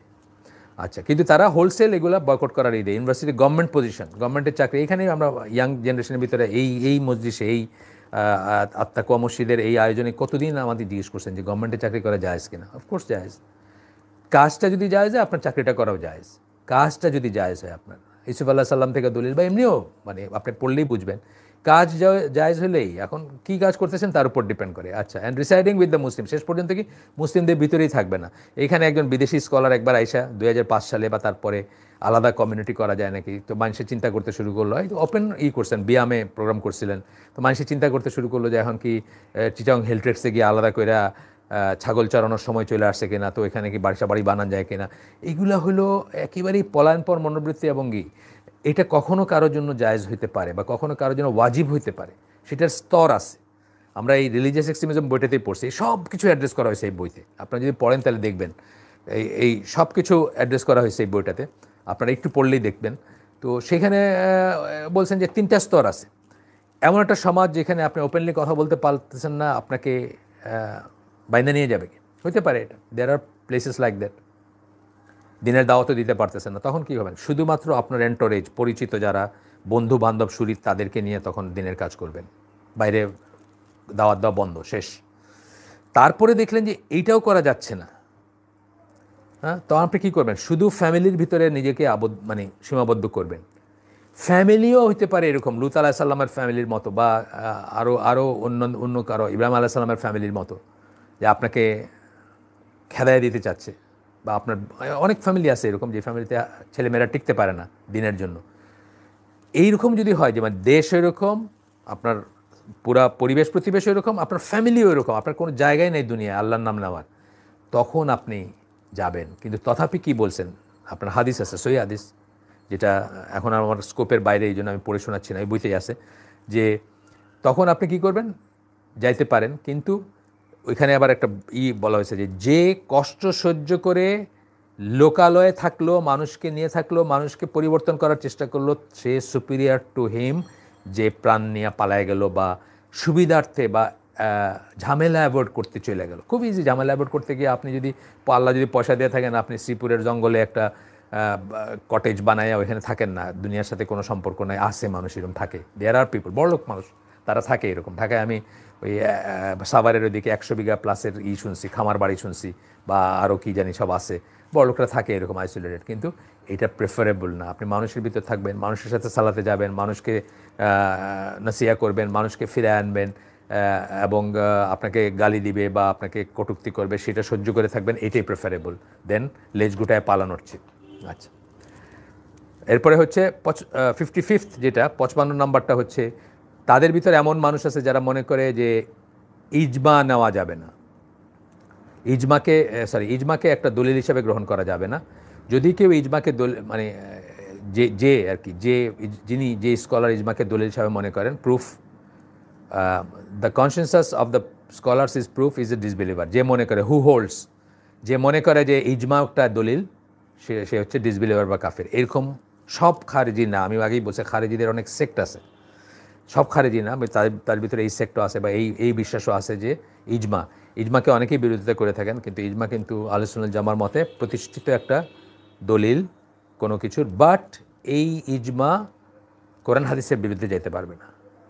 আচ্ছা, কিন্তু তারা হোলসেল এগুলো বয়কট করার এই দেয়। ইউনিভার্সিটি, গভর্নমেন্ট পজিশন, গভর্নমেন্টের চাকরি, এখানেই আমরা ইয়াং জেনারেশনের ভিতরে এই মজলিসে, এই আত্মাকুয়া মসজিদের এই আয়োজনে কতদিন আমাদের জিজ্ঞেস করছেন যে গভর্নমেন্টের চাকরি করা জায়েজ কিনা। অফকোর্স জায়েজ। কাজটা যদি জায়েজ হয়, আপনার চাকরিটা করাও জায়েজ। কাজটা যদি জায়েজ হয় আপনার, ইউসুফ আল্লাহ সাল্লাম থেকে দলিল, বা এমনিও মানে আপনি পড়লেই বুঝবেন, কাজ জায়েজ হলেই, এখন কী কাজ করতেছেন তার উপর ডিপেন্ড করে। আচ্ছা, and residing with the Muslim, শেষ পর্যন্ত কি মুসলিমদের ভিতরেই থাকবে না। এখানে একজন বিদেশি স্কলার একবার আইসা 2005 সালে বা তারপরে আলাদা কমিউনিটি করা যায় নাকি, তো মানুষের চিন্তা করতে শুরু করলো, ওপেন করছেন, বিয়ামে প্রোগ্রাম করছিলেন, তো মানুষের চিন্তা করতে শুরু করলো যে এখন কি চিটাং হিলট্রেক্সে গিয়ে আলাদা করে ছাগল চড়ানোর সময় চলে আসছে কিনা, তো এখানে কি বাড়ি বানান যায় কিনা। এগুলো হলো একেবারেই পলায়নপর মনোবৃত্তি এবং এটা কখনো কারোর জন্য জায়েজ হইতে পারে বা কখনো কারোর জন্য ওয়াজিব হইতে পারে, সেটার স্তর আছে। আমরা এই রিলিজিয়াস এক্সট্রিমিজম বইটাতেই পড়ছি, সব কিছু অ্যাড্রেস করা হয়েছে এই বইতে। আপনারা যদি পড়েন তাহলে দেখবেন এই সব কিছু অ্যাড্রেস করা হয়েছে এই বইটাতে, আপনারা একটু পড়লেই দেখবেন। তো সেখানে বলছেন যে 3টা স্তর আছে। এমন একটা সমাজ যেখানে আপনি ওপেনলি কথা বলতে পারতেছেন না, আপনাকে বাইন্দা নিয়ে যাবে কি, হইতে পারে এটা। দেয়ার আর প্লেসেস লাইক দ্যাট। দিনের দাওয়াতও দিতে পারতেছেন না, তখন কী হবেন, শুধুমাত্র আপনার এন্টোরেজ, পরিচিত যারা বন্ধু বান্ধব সুরিত, তাদেরকে নিয়ে তখন দিনের কাজ করবেন। বাইরে দাওয়াত দেওয়া বন্ধ, শেষ। তারপরে দেখলেন যে এইটাও করা যাচ্ছে না, হ্যাঁ, তখন আপনি কী করবেন, শুধু ফ্যামিলির ভিতরে নিজেকে মানে সীমাবদ্ধ করবেন। ফ্যামিলিও হইতে পারে এরকম লুত আলাহ সাল্লামের ফ্যামিলির মতো, বা আরও অন্য কারো, ইব্রাহিম আলাহ সাল্লামের ফ্যামিলির মতো, যে আপনাকে খেদায় দিতে চাচ্ছে। বা আপনার অনেক ফ্যামিলি আছে এরকম, যে ফ্যামিলিতে ছেলেমেয়েরা টিকতে পারে না দিনের জন্য। এইরকম যদি হয়, যে মানে দেশ এরকম, আপনার পুরা পরিবেশ প্রতিবেশ এরকম, আপনার ফ্যামিলিও এরকম, আপনার কোনো জায়গায় নেই দুনিয়ায় আল্লাহর নাম নেওয়ার, তখন আপনি যাবেন। কিন্তু তথাপি কি বলছেন, আপনার হাদিস আছে, সহি হাদিস, যেটা এখন আমার স্কোপের বাইরে, এই জন্য আমি পড়ে শোনাচ্ছি না, এই বইতেই আছে, যে তখন আপনি কি করবেন, যাইতে পারেন, কিন্তু ওইখানে আবার একটা বলা হয়েছে যে কষ্ট সহ্য করে লোকালয়ে থাকলো, মানুষকে নিয়ে থাকলো, মানুষকে পরিবর্তন করার চেষ্টা করলো, সে সুপিরিয়ার টু হিম, যে প্রাণ নিয়ে পালায় গেল বা সুবিধার্থে বা ঝামেলা অ্যাভয়েড করতে চলে গেল। খুব ইজি, ঝামেলা অ্যাভয়েড করতে গিয়ে আপনি যদি আল্লাহ যদি পয়সা দিয়ে থাকেন, আপনি শ্রীপুরের জঙ্গলে একটা কটেজ বানায় ওইখানে থাকেন না, দুনিয়ার সাথে কোনো সম্পর্ক নাই, আসে মানুষ এরকম থাকে, দেয়ার আর পিপল, বড়লোক মানুষ তারা থাকে এরকম। ঢাকায় আমি ওই সাভারের ওইদিকে 100 বিঘা প্লাসের শুনছি, খামার বাড়ি শুনছি, বা আরও কী জানি সব আছে, বড়লোকরা থাকে এরকম আইসোলেটেড। কিন্তু এটা প্রেফারেবল না। আপনি মানুষের ভিতর থাকবেন, মানুষের সাথে সালাতে যাবেন, মানুষকে নসিহা করবেন, মানুষকে ফিরে আনবেন, এবং আপনাকে গালি দিবে বা আপনাকে কটূক্তি করবে, সেটা সহ্য করে থাকবেন, এটাই প্রেফারেবল দেন লেজ গুটায় পালানোর চেয়ে। আচ্ছা, এরপরে হচ্ছে 55th, যেটা 55 নম্বরটা হচ্ছে, তাদের ভিতরে এমন মানুষ আছে যারা মনে করে যে ইজমা নেওয়া যাবে না, ইজমাকে একটা দলিল হিসাবে গ্রহণ করা যাবে না। যদি কেউ ইজমাকে মানে যে আর কি, যে স্কলার ইজমাকে দলিল হিসাবে মনে করেন, proof, the consensus of the scholars is proof, is a disbeliever. যে মনে করে, হু হোল্ডস, যে মনে করে যে ইজমা একটা দলিল, সে হচ্ছে ডিসবিলিভার বা কাফের। এরকম সব খারিজি না, আমি আগেই বলছি খারিজিদের অনেক সেক্ট আছে, সব খারেজি না, তার ভিতরে এই সেক্টর আছে বা এই বিশ্বাসও আছে যে ইজমাকে অনেকেই বিরোধিতা করে থাকেন, কিন্তু ইজমা কিন্তু আহলে সুন্নাত জামার মতে প্রতিষ্ঠিত একটা দলিল কোনো কিছুর। বাট এই ইজমা কোরআন হাদিসের বিরুদ্ধে যেতে পারবে না,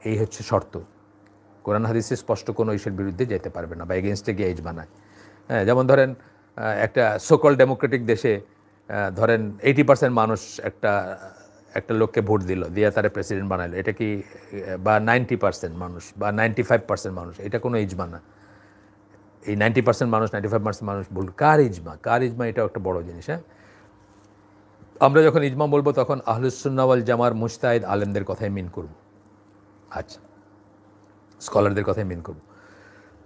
এই হচ্ছে শর্ত। কোরআন হাদিসে স্পষ্ট কোনো ইস্যুর বিরুদ্ধে যেতে পারবে না বা এগেনস্টে গিয়ে ইজমা নাই। হ্যাঁ, যেমন ধরেন একটা সোকল ডেমোক্রেটিক দেশে ধরেন 80% মানুষ একটা লোককে ভোট দিল, দিয়ে তারা প্রেসিডেন্ট বানাইলো, এটা কি বা 90% মানুষ বা 95% মানুষ, এটা কোনো ইজমা না। এই 90% মানুষ 95% মানুষ ভুল, কার ইজমা, এটাও একটা বড় জিনিস। হ্যাঁ, আমরা যখন ইজমা বলবো তখন আহলুস সুন্নাহ ওয়াল জামার মুজতাহিদ আলেমদের কথাই মিন করব, আচ্ছা, স্কলারদের কথাই মিন করব।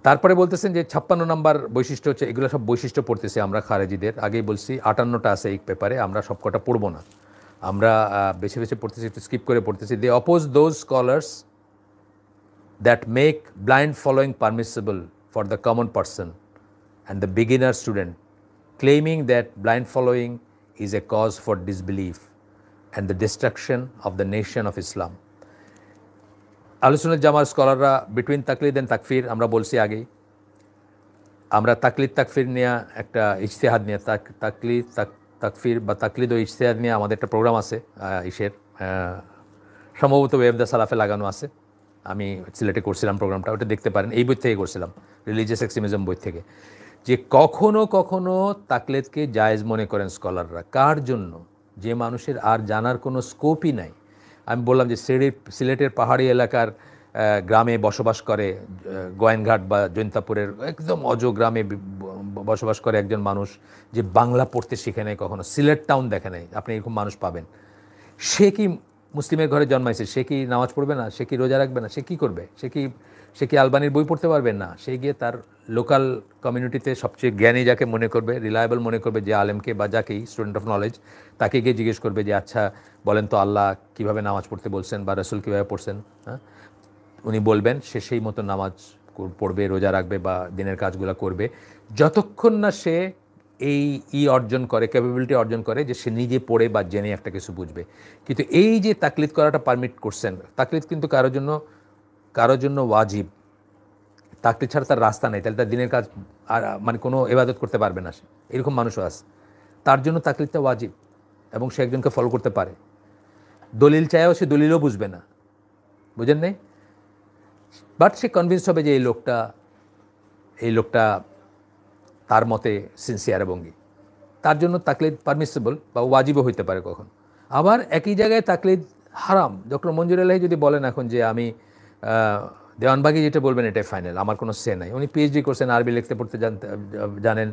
তারপরে বলতেছেন যে 56 নম্বর বৈশিষ্ট্য হচ্ছে, এগুলো সব বৈশিষ্ট্য পড়তেছি আমরা খারেজিদের, আগেই বলছি 58টা আছে এই পেপারে, আমরা সবকটা পড়বো না, আমরা বেছে বেছে পড়তেছি, একটু স্কিপ করে পড়তেছি। They oppose those scholars that make blind following permissible for the common person and the beginner student, claiming that blind following is a cause for disbelief and the destruction of the nation of Islam. আহলে সুন্নাত জামার স্কলাররা between তাকলিদ and তাকফির, আমরা বলছি আগেই, আমরা তাকলিদ তাকফির নিয়ে একটা ইজতিহাদ নিয়ে তাকফির বা তাকলিদ ও ইজতিহাদ নিয়ে আমাদের একটা প্রোগ্রাম আছে, সম্ভবত ওয়েব দ্য সালাফে লাগানো আছে, আমি সিলেটে করছিলাম প্রোগ্রামটা, ওটা দেখতে পারেন, এই বই থেকে করছিলাম, রিলিজিয়াস এক্সট্রিমিজম বই থেকে। যে কখনো কখনো তাকলিদকে জায়েজ মনে করেন স্কলাররা, কার জন্য? যে মানুষের আর জানার কোনো স্কোপই নাই। আমি বললাম যে সিলেটের পাহাড়ি এলাকার গ্রামে বসবাস করে, গোয়েনঘাট বা জৈন্তাপুরের একদম অজ গ্রামে বসবাস করে একজন মানুষ, যে বাংলা পড়তে শিখে নেয়, কখনো সিলেট টাউন দেখে নেয়, আপনি এরকম মানুষ পাবেন। সে কি মুসলিমের ঘরে জন্মাইছে? সে কি নামাজ পড়বে না? সে কি রোজা রাখবে না? সে কী করবে? সে কি আলবানির বই পড়তে পারবে না? সে গিয়ে তার লোকাল কমিউনিটিতে সবচেয়ে জ্ঞানী যাকে মনে করবে, রিলায়েবল মনে করবে, যে আলেমকে বা যাকেই স্টুডেন্ট অফ নলেজ, তাকে গিয়ে জিজ্ঞেস করবে যে আচ্ছা বলেন তো আল্লাহ কীভাবে নামাজ পড়তে বলছেন বা রসুল কীভাবে পড়ছেন। হ্যাঁ, উনি বলবেন, সে সেই মতো নামাজ পড়বে, রোজা রাখবে বা দিনের কাজগুলো করবে, যতক্ষণ না সে এই অর্জন করে, ক্যাপাবিলিটি অর্জন করে যে সে নিজে পড়ে বা জেনে একটা কিছু বুঝবে। কিন্তু এই যে তাকলিদ করাটা পারমিট করছেন, তাকলিদ কিন্তু কারোর জন্য ওয়াজিব, তাকলিদ ছাড়া তার রাস্তা নেই, তাহলে তার দিনের কাজ আর মানে কোনো ইবাদত করতে পারবে না সে, এরকম মানুষও আছে। তার জন্য তাকলিদটা ওয়াজিব এবং সে একজনকে ফলো করতে পারে। দলিল চাইও সে দলিলও বুঝবে না, বুঝেন নেই, বাট সে কনভিন্স হবে যে এই লোকটা তার মতে সিনসিয়ার এবং তার জন্য তাকলিদ পারমিসিবল বা ওয়াজিবও হইতে পারে কখন। আবার একই জায়গায় তাকলিদ হারাম। ডক্টর মঞ্জুর আলাহি যদি বলেন এখন যে আমি দেওয়ানবাগি যেটা বলবেন এটাই ফাইনাল, আমার কোনো সে নাই, উনি পিএইচডি করছেন, আরবি লিখতে পড়তে জানেন,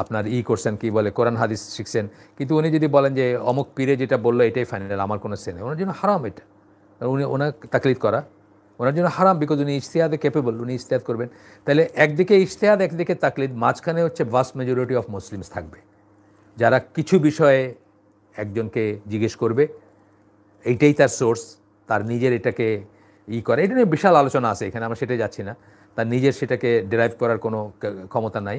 আপনার করছেন কি বলে কোরআন হাদিস শিখছেন, কিন্তু উনি যদি বলেন যে অমুক পীরে যেটা বললো এটাই ফাইনাল, আমার কোনো সে নেই, ওনার জন্য হারাম এটা, ওনার তাকলিদ করা ওনার জন্য হারাম, বিকজ উনি ইজতিহাদে ক্যাপেবল, উনি ইজতিহাদ করবেন। তাহলে একদিকে ইজতিহাদ, একদিকে তাকলিদ, মাঝখানে হচ্ছে ভাস্ট মেজরিটি অফ মুসলিমস থাকবে, যারা কিছু বিষয়ে একজনকে জিজ্ঞেস করবে, এইটাই তার সোর্স, তার নিজের এটাকে করে। এটা নিয়ে বিশাল আলোচনা আছে, এখানে আমরা সেটাই যাচ্ছি না, তার নিজের সেটাকে ডেরাইভ করার কোনো ক্ষমতা নাই,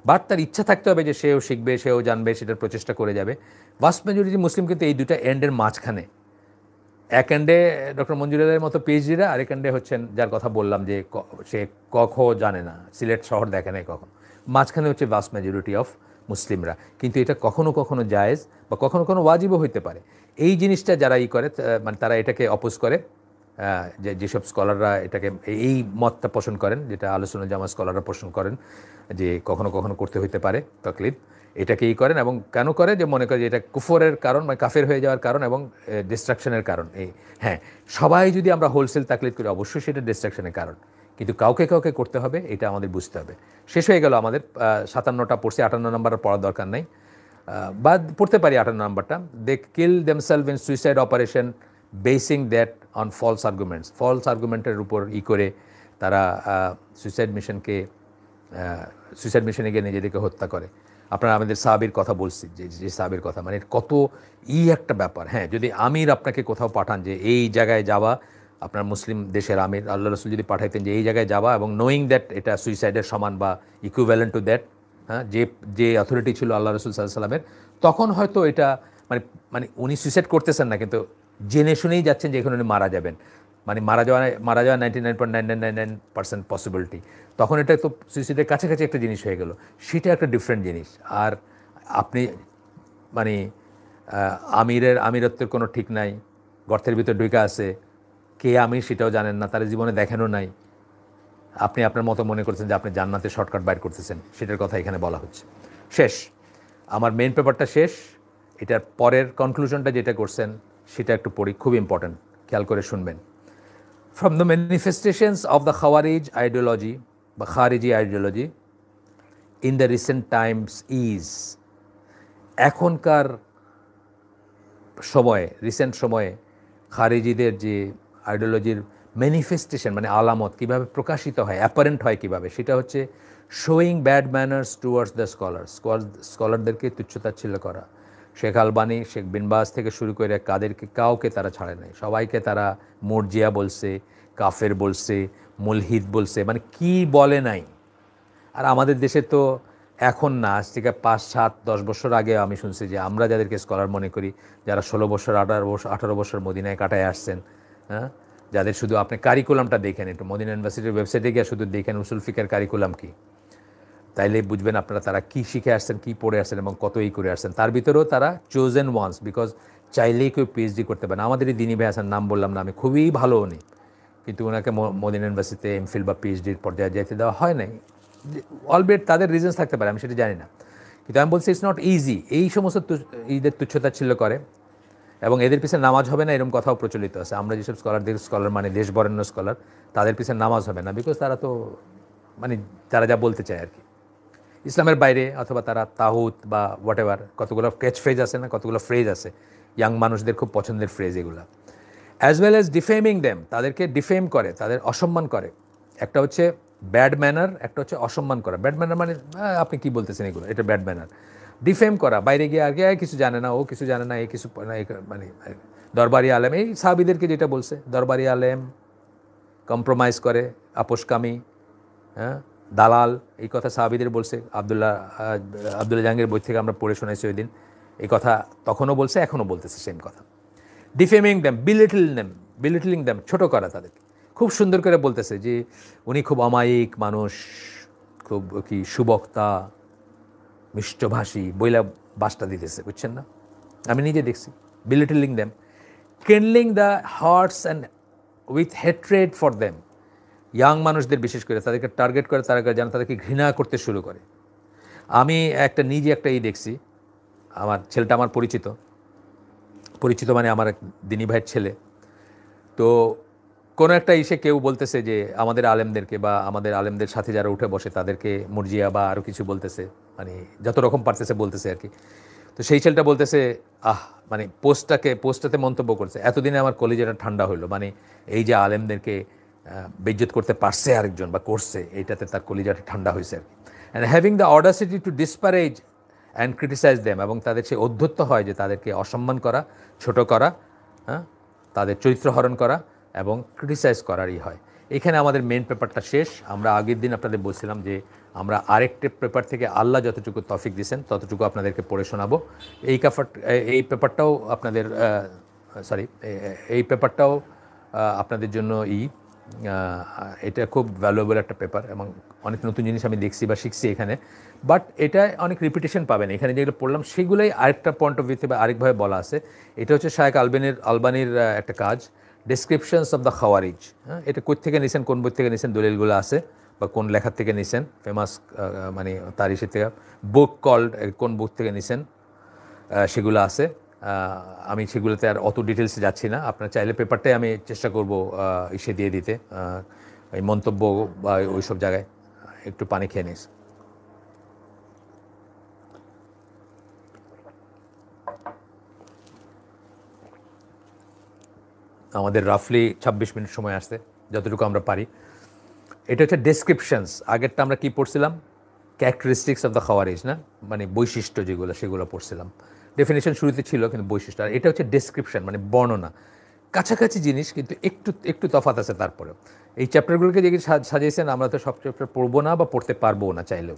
বাট তার ইচ্ছা থাকতে হবে যে সেও শিখবে, সেও জানবে, সেটার প্রচেষ্টা করে যাবে। ভাস্ট মেজরিটি মুসলিম কিন্তু এই দুটা এন্ডের মাঝখানে, এক এন্ডে ডক্টর মঞ্জুরের মতো পিএইচডিরা, আরেক এন্ডে হচ্ছেন যার কথা বললাম যে সে জানে না, সিলেট শহর দেখে নাই কখন, মাঝখানে হচ্ছে ভাস্ট মেজরিটি অফ মুসলিমরা। কিন্তু এটা কখনো কখনো জায়েজ বা কখনো কখনো ওয়াজিবও হইতে পারে। এই জিনিসটা যারা করে, মানে তারা এটাকে অপোজ করে, যেসব স্কলাররা এটাকে এই মতটা পোষণ করেন, যেটা আলোচনা জামা স্কলাররা পোষণ করেন, যে কখনো কখনো করতে হইতে পারে তাকলিদ, এটাকেই করেন। এবং কেন করে? যে মনে করে যে এটা কুফরের কারণ, মানে কাফের হয়ে যাওয়ার কারণ এবং ডিস্ট্রাকশনের কারণ। হ্যাঁ, সবাই যদি আমরা হোলসেল তাকলিদ করি অবশ্যই সেটা ডিস্ট্রাকশনের কারণ, কিন্তু কাউকে কাউকে করতে হবে, এটা আমাদের বুঝতে হবে। শেষ হয়ে গেল আমাদের 57টা পড়ছি, 58 নম্বর পড়ার দরকার নাই, বা পড়তে পারি 58 নম্বরটা। They kill themselves in suicide operation basing that on false arguments, false আর্গুমেন্টের উপর করে তারা সুইসাইড মিশনে গিয়ে নিজেদেরকে হত্যা করে। আপনারা আমাদের সাহাবীর কথা বলছি, যে সাহাবীর কথা, মানে কত একটা ব্যাপার। হ্যাঁ, যদি আমির আপনাকে কোথাও পাঠান যে এই জায়গায় যাওয়া, আপনার মুসলিম দেশের আমির আল্লাহ রসুল যদি পাঠাইতেন যে এই জায়গায় যাওয়া, এবং নোয়িং দ্যাট এটা সুইসাইডের সমান বা ইকুইভ্যালেন্ট টু দ্যাট, হ্যাঁ, যে অথরিটি ছিল আল্লাহ রসুল সাল্লাল্লাহু আলাইহি ওয়াসাল্লামের, তখন হয়তো এটা মানে উনি সুইসাইড করতেছেন না, কিন্তু জেনে শুনেই যাচ্ছেন যে এখানে উনি মারা যাবেন, মানে মারা যাওয়া 99.9999% পসিবিলিটি, তখন এটা তো সুইসাইডের কাছাকাছি একটা জিনিস হয়ে গেল। সেটা একটা ডিফারেন্ট জিনিস। আর আপনি মানে আমিরত্বের কোনো ঠিক নাই, গর্তের ভিতর ঢুকে আছে, কে আমির সেটাও জানেন না, তার জীবনে দেখানো নাই, আপনি আপনার মতো মনে করছেন যে আপনি জান্নাতে শর্টকাট বাইর করতেছেন, সেটার কথা এখানে বলা হচ্ছে। শেষ, আমার মেইন পেপারটা শেষ। এটার পরের কনক্লুশনটা যেটা করছেন সেটা একটু পড়ি, খুব ইম্পর্ট্যান্ট, খেয়াল করে শুনবেন। From the manifestations of the Khawarij ideology বা Khariji ideology in the recent times is, এখনকার সময়ে, রিসেন্ট সময়ে খারিজিদের যে আইডিওলজির ম্যানিফেস্টেশন মানে আলামত কীভাবে প্রকাশিত হয়, অ্যাপারেন্ট হয় কীভাবে, সেটা হচ্ছে showing bad manners towards the স্কলারদেরকে তুচ্ছতাচ্ছিল্য করা। শেখ আলবানি, শেখ বিন বাজ থেকে শুরু করে কাউকে তারা ছাড়ে নাই, সবাইকে তারা মর্জিয়া বলছে, কাফের বলছে, মুলহিদ বলছে, মানে কি বলে নাই। আর আমাদের দেশে তো এখন না, আজ থেকে 5, 7, 10 বছর আগে আমি শুনছি যে আমরা যাদেরকে স্কলার মনে করি, যারা 16 বছর 18 বছর মদিনায় কাটায় আসছেন, হ্যাঁ, যাদের শুধু আপনি কারিকুলামটা দেখেন, একটু মদিনা ইউনিভার্সিটির ওয়েবসাইটে গিয়ে শুধু দেখেন উসুল ফিকের কারিকুলাম কী, তাইলে বুঝবেন আপনারা তারা কী শিখে আসছেন, কী পড়ে আসছেন এবং কতই করে আসছেন। তার ভিতরেও তারা চোজেন ওয়ান্স, বিকজ চাইলেই কেউ পিএইচডি করতে পারে না। আমাদেরই দিনী ভাই হাসান, নাম বললাম না আমি, খুবই ভালো উনি, কিন্তু ওনাকে মদিনা ইউনিভার্সিটিতে এমফিল বা পিএইচডির পর্যায়ে যেতে দেওয়া হয় নাই। অলবেট তাদের রিজনস থাকতে পারে, আমি সেটা জানি না, কিন্তু আমি বলছি ইটস নট ইজি। এই সমস্ত ঈদের তুচ্ছতাচ্ছিল্য করে এবং এদের পিছনে নামাজ হবে না, এরকম কথাও প্রচলিত আছে। আমরা যেসব স্কলার মানে দেশ বরেণ্য স্কলার, তাদের পিছনে নামাজ হবে না, বিকজ তারা তো মানে তারা যা বলতে চায় আর কি, ইসলামের বাইরে, অথবা তারা তাহুত বা হোয়াট এভার, কতগুলো ক্যাচ ফ্রেজ আছে না, কতগুলো ফ্রেজ আছে, ইয়াং মানুষদের খুব পছন্দের ফ্রেজ এগুলো। অ্যাজ ওয়েল অ্যাজ ডিফেমিং দেম, তাদেরকে ডিফেম করে, তাদের অসম্মান করে। একটা হচ্ছে ব্যাড ম্যানার, একটা হচ্ছে অসম্মান করা। ব্যাড ম্যানার মানে আপনি কি বলতেছেন এগুলো, এটা ব্যাড ম্যানার। ডিফেম করা, বাইরে গিয়ে আর কিছু জানে না, ও কিছু জানে না, এ কিছু মানে দরবারি আলেম, এই সাহাবীদেরকে যেটা বলছে, দরবারি আলেম, কম্প্রোমাইজ করে, আপোষকামী, হ্যাঁ, দালাল, এই কথা সাহাবীদের বলছে। আবদুল্লাহ জাহাঙ্গীর বই থেকে আমরা পড়ে শোনাইছি ওই দিন, এই কথা তখনও বলছে, এখনও বলতেছে সেম কথা। ডিফেমিং দ্যাম, বিলিটলিং দ্যাম, ছোটো করা তাদেরকে, খুব সুন্দর করে বলতেছে যে উনি খুব অমায়িক মানুষ, খুব কি সুবক্তা, মিষ্টভাষী, বইলা বাসটা দিতেছে, বুঝছেন না, আমি নিজে দেখছি। Belittling them, kindling the hearts and with hatred for them, young মানুষদের বিশেষ করে তাদেরকে টার্গেট করে, তারা যেন তাদেরকে ঘৃণা করতে শুরু করে। আমি নিজে একটা দেখছি, আমার ছেলেটা আমার পরিচিত মানে আমার এক দিনী ভাইয়ের ছেলে। তো কোনো একটা কেউ বলতেছে যে আমাদের আলেমদেরকে বা আমাদের আলেমদের সাথে যারা উঠে বসে তাদেরকে মুরজিয়া বা আরও কিছু বলতেছে, মানে যত রকম পারতেছে বলতেছে আর কি। তো সেই ছেলেটা বলতেছে, মানে পোস্টটাতে মন্তব্য করছে, এতদিনে আমার কলিজাটা ঠান্ডা হইলো, মানে এই যে আলেমদেরকে বেইজ্জত করতে পারছে আরেকজন বা করছে, এইটাতে তার কলিজাটা ঠান্ডা হয়েছে আর কি। And having the audacity to disparage and criticize them, এবং তাদের সেই অধ্যত্ত হয় যে তাদেরকে অসম্মান করা, ছোট করা, হ্যাঁ, তাদের চরিত্র হরণ করা এবং ক্রিটিসাইজ করারই হয়। এখানে আমাদের মেন পেপারটা শেষ। আমরা আগের দিন আপনাদের বলছিলাম যে আমরা আরেকটা পেপার থেকে আল্লাহ যতটুকু তৌফিক দিয়েছেন ততটুকু আপনাদেরকে পড়ে শোনাবো। এই পেপারটাও আপনাদের এই পেপারটাও আপনাদের জন্য এটা খুব ভ্যালুয়েবল একটা পেপার এবং অনেক নতুন জিনিস আমি দেখছি বা শিখছি এখানে। বাট এটা অনেক রিপিটেশন পাবেন, এখানে যেগুলো পড়লাম সেগুলোই আরেকটা পয়েন্ট অফ ভিউতে বা আরেকভাবে বলা আছে। এটা হচ্ছে শায়েখ আলবানির একটা কাজ, ডেসক্রিপশনস অফ দ্য খাওয়ারিজ। হ্যাঁ, এটা কোথা থেকে নিছেন, কোন বই থেকে নিছেন, দলিলগুলো আছে, বা কোন লেখার থেকে নিছেন, ফেমাস মানে তার থেকে বুক কল্ড, কোন বুক থেকে নিছেন সেগুলো আছে। আমি সেগুলোতে আর অত ডিটেলসে যাচ্ছি না, আপনার চাইলে পেপারটাই আমি চেষ্টা করব দিয়ে দিতে, এই মন্তব্য বা ওই সব জায়গায়। একটু পানি খেয়ে নিস। আমাদের রাফলি 26 মিনিট সময় আসছে, যতটুকু আমরা পারি। এটা হচ্ছে ডেসক্রিপশনস। আগেরটা আমরা কী পড়ছিলাম, ক্যারেক্টারিস্টিক্স অফ দ্য খাওয়ারিজ, না মানে বৈশিষ্ট্য যেগুলো, সেগুলো পড়ছিলাম। ডেফিনেশন শুরুতে ছিল, কিন্তু বৈশিষ্ট্য। আর এটা হচ্ছে ডেসক্রিপশন, মানে বর্ণনা, কাছাকাছি জিনিস কিন্তু একটু তফাৎ আছে। তারপরেও এই চ্যাপ্টারগুলোকে যে সাজিয়েছেন, আমরা তো সব চ্যাপ্টার পড়বো না বা পড়তে পারবো না, চাইলেও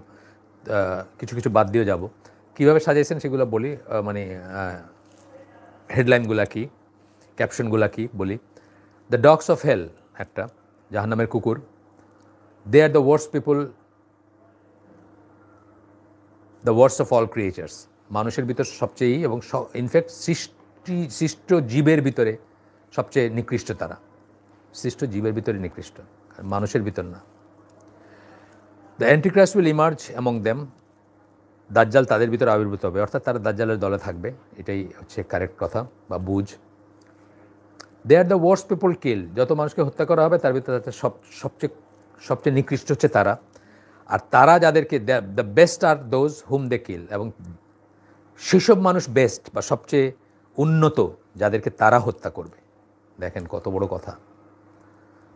কিছু কিছু বাদ দিয়ে যাব। কীভাবে সাজিয়েছেন সেগুলো বলি, মানে হেডলাইনগুলো কী, ক্যাপশনগুলো কী বলি। দ্য ডগস অফ হেল একটা জাহান্নামের কুকুর, they are the worst people, the worst of all creatures, মানুষের ভিতর সবচেয়ে এবং ইনফ্যাক্ট সৃষ্ট জীবের ভিতরে সবচেয়ে নিকৃষ্ট তারা, সৃষ্ট জীবের ভিতরে নিকৃষ্ট, মানুষের ভিতর না। The Antichrist will emerge among them, দাজ্জাল তাদের ভিতরে আবির্ভূত হবে, অর্থাৎ তারা দাজ্জালের দলে থাকবে, এটাই হচ্ছে কারেক্ট কথা বা বুঝ। দে আর দ্য ওয়ার্স্ট পিপল কিল, যত মানুষকে হত্যা করা হবে তার ভিতরে সবচেয়ে নিকৃষ্ট হচ্ছে তারা। আর তারা যাদেরকে, the best R those hmm they kill, এবং সেসব মানুষ বেস্ট বা সবচেয়ে উন্নত যাদেরকে তারা হত্যা করবে। দেখেন কত বড় কথা,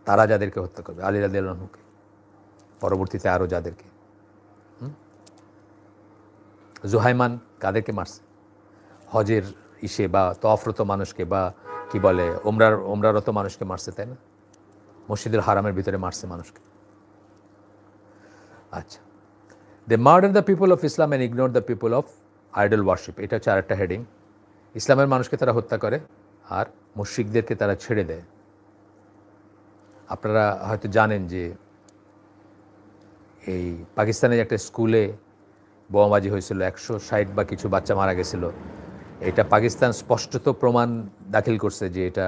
তারা যাদেরকে হত্যা করবে, আলী রাদিয়াল্লাহু আনহুকে, পরবর্তীতে আরও যাদেরকে। জুহাইমান কাদেরকে মারছে? হজের ইসে বা তওয়াফরত মানুষকে বা কি বলে ওমরারত মানুষকে মারছে, তাই না? মসজিদুল হারামের ভিতরে মারছে মানুষকে। আচ্ছা, they murder the people of Islam and ignore the people of idol worship, এটা হচ্ছে আরেকটা হেডিং। ইসলামের মানুষকে তারা হত্যা করে আর মুশরিকদেরকে তারা ছেড়ে দেয়। আপনারা হয়তো জানেন যে এই পাকিস্তানের একটা স্কুলে বোমাবাজি হয়েছিল, 160 বা কিছু বাচ্চা মারা গেছিল। এটা পাকিস্তান স্পষ্টত প্রমাণ দাখিল করছে যে এটা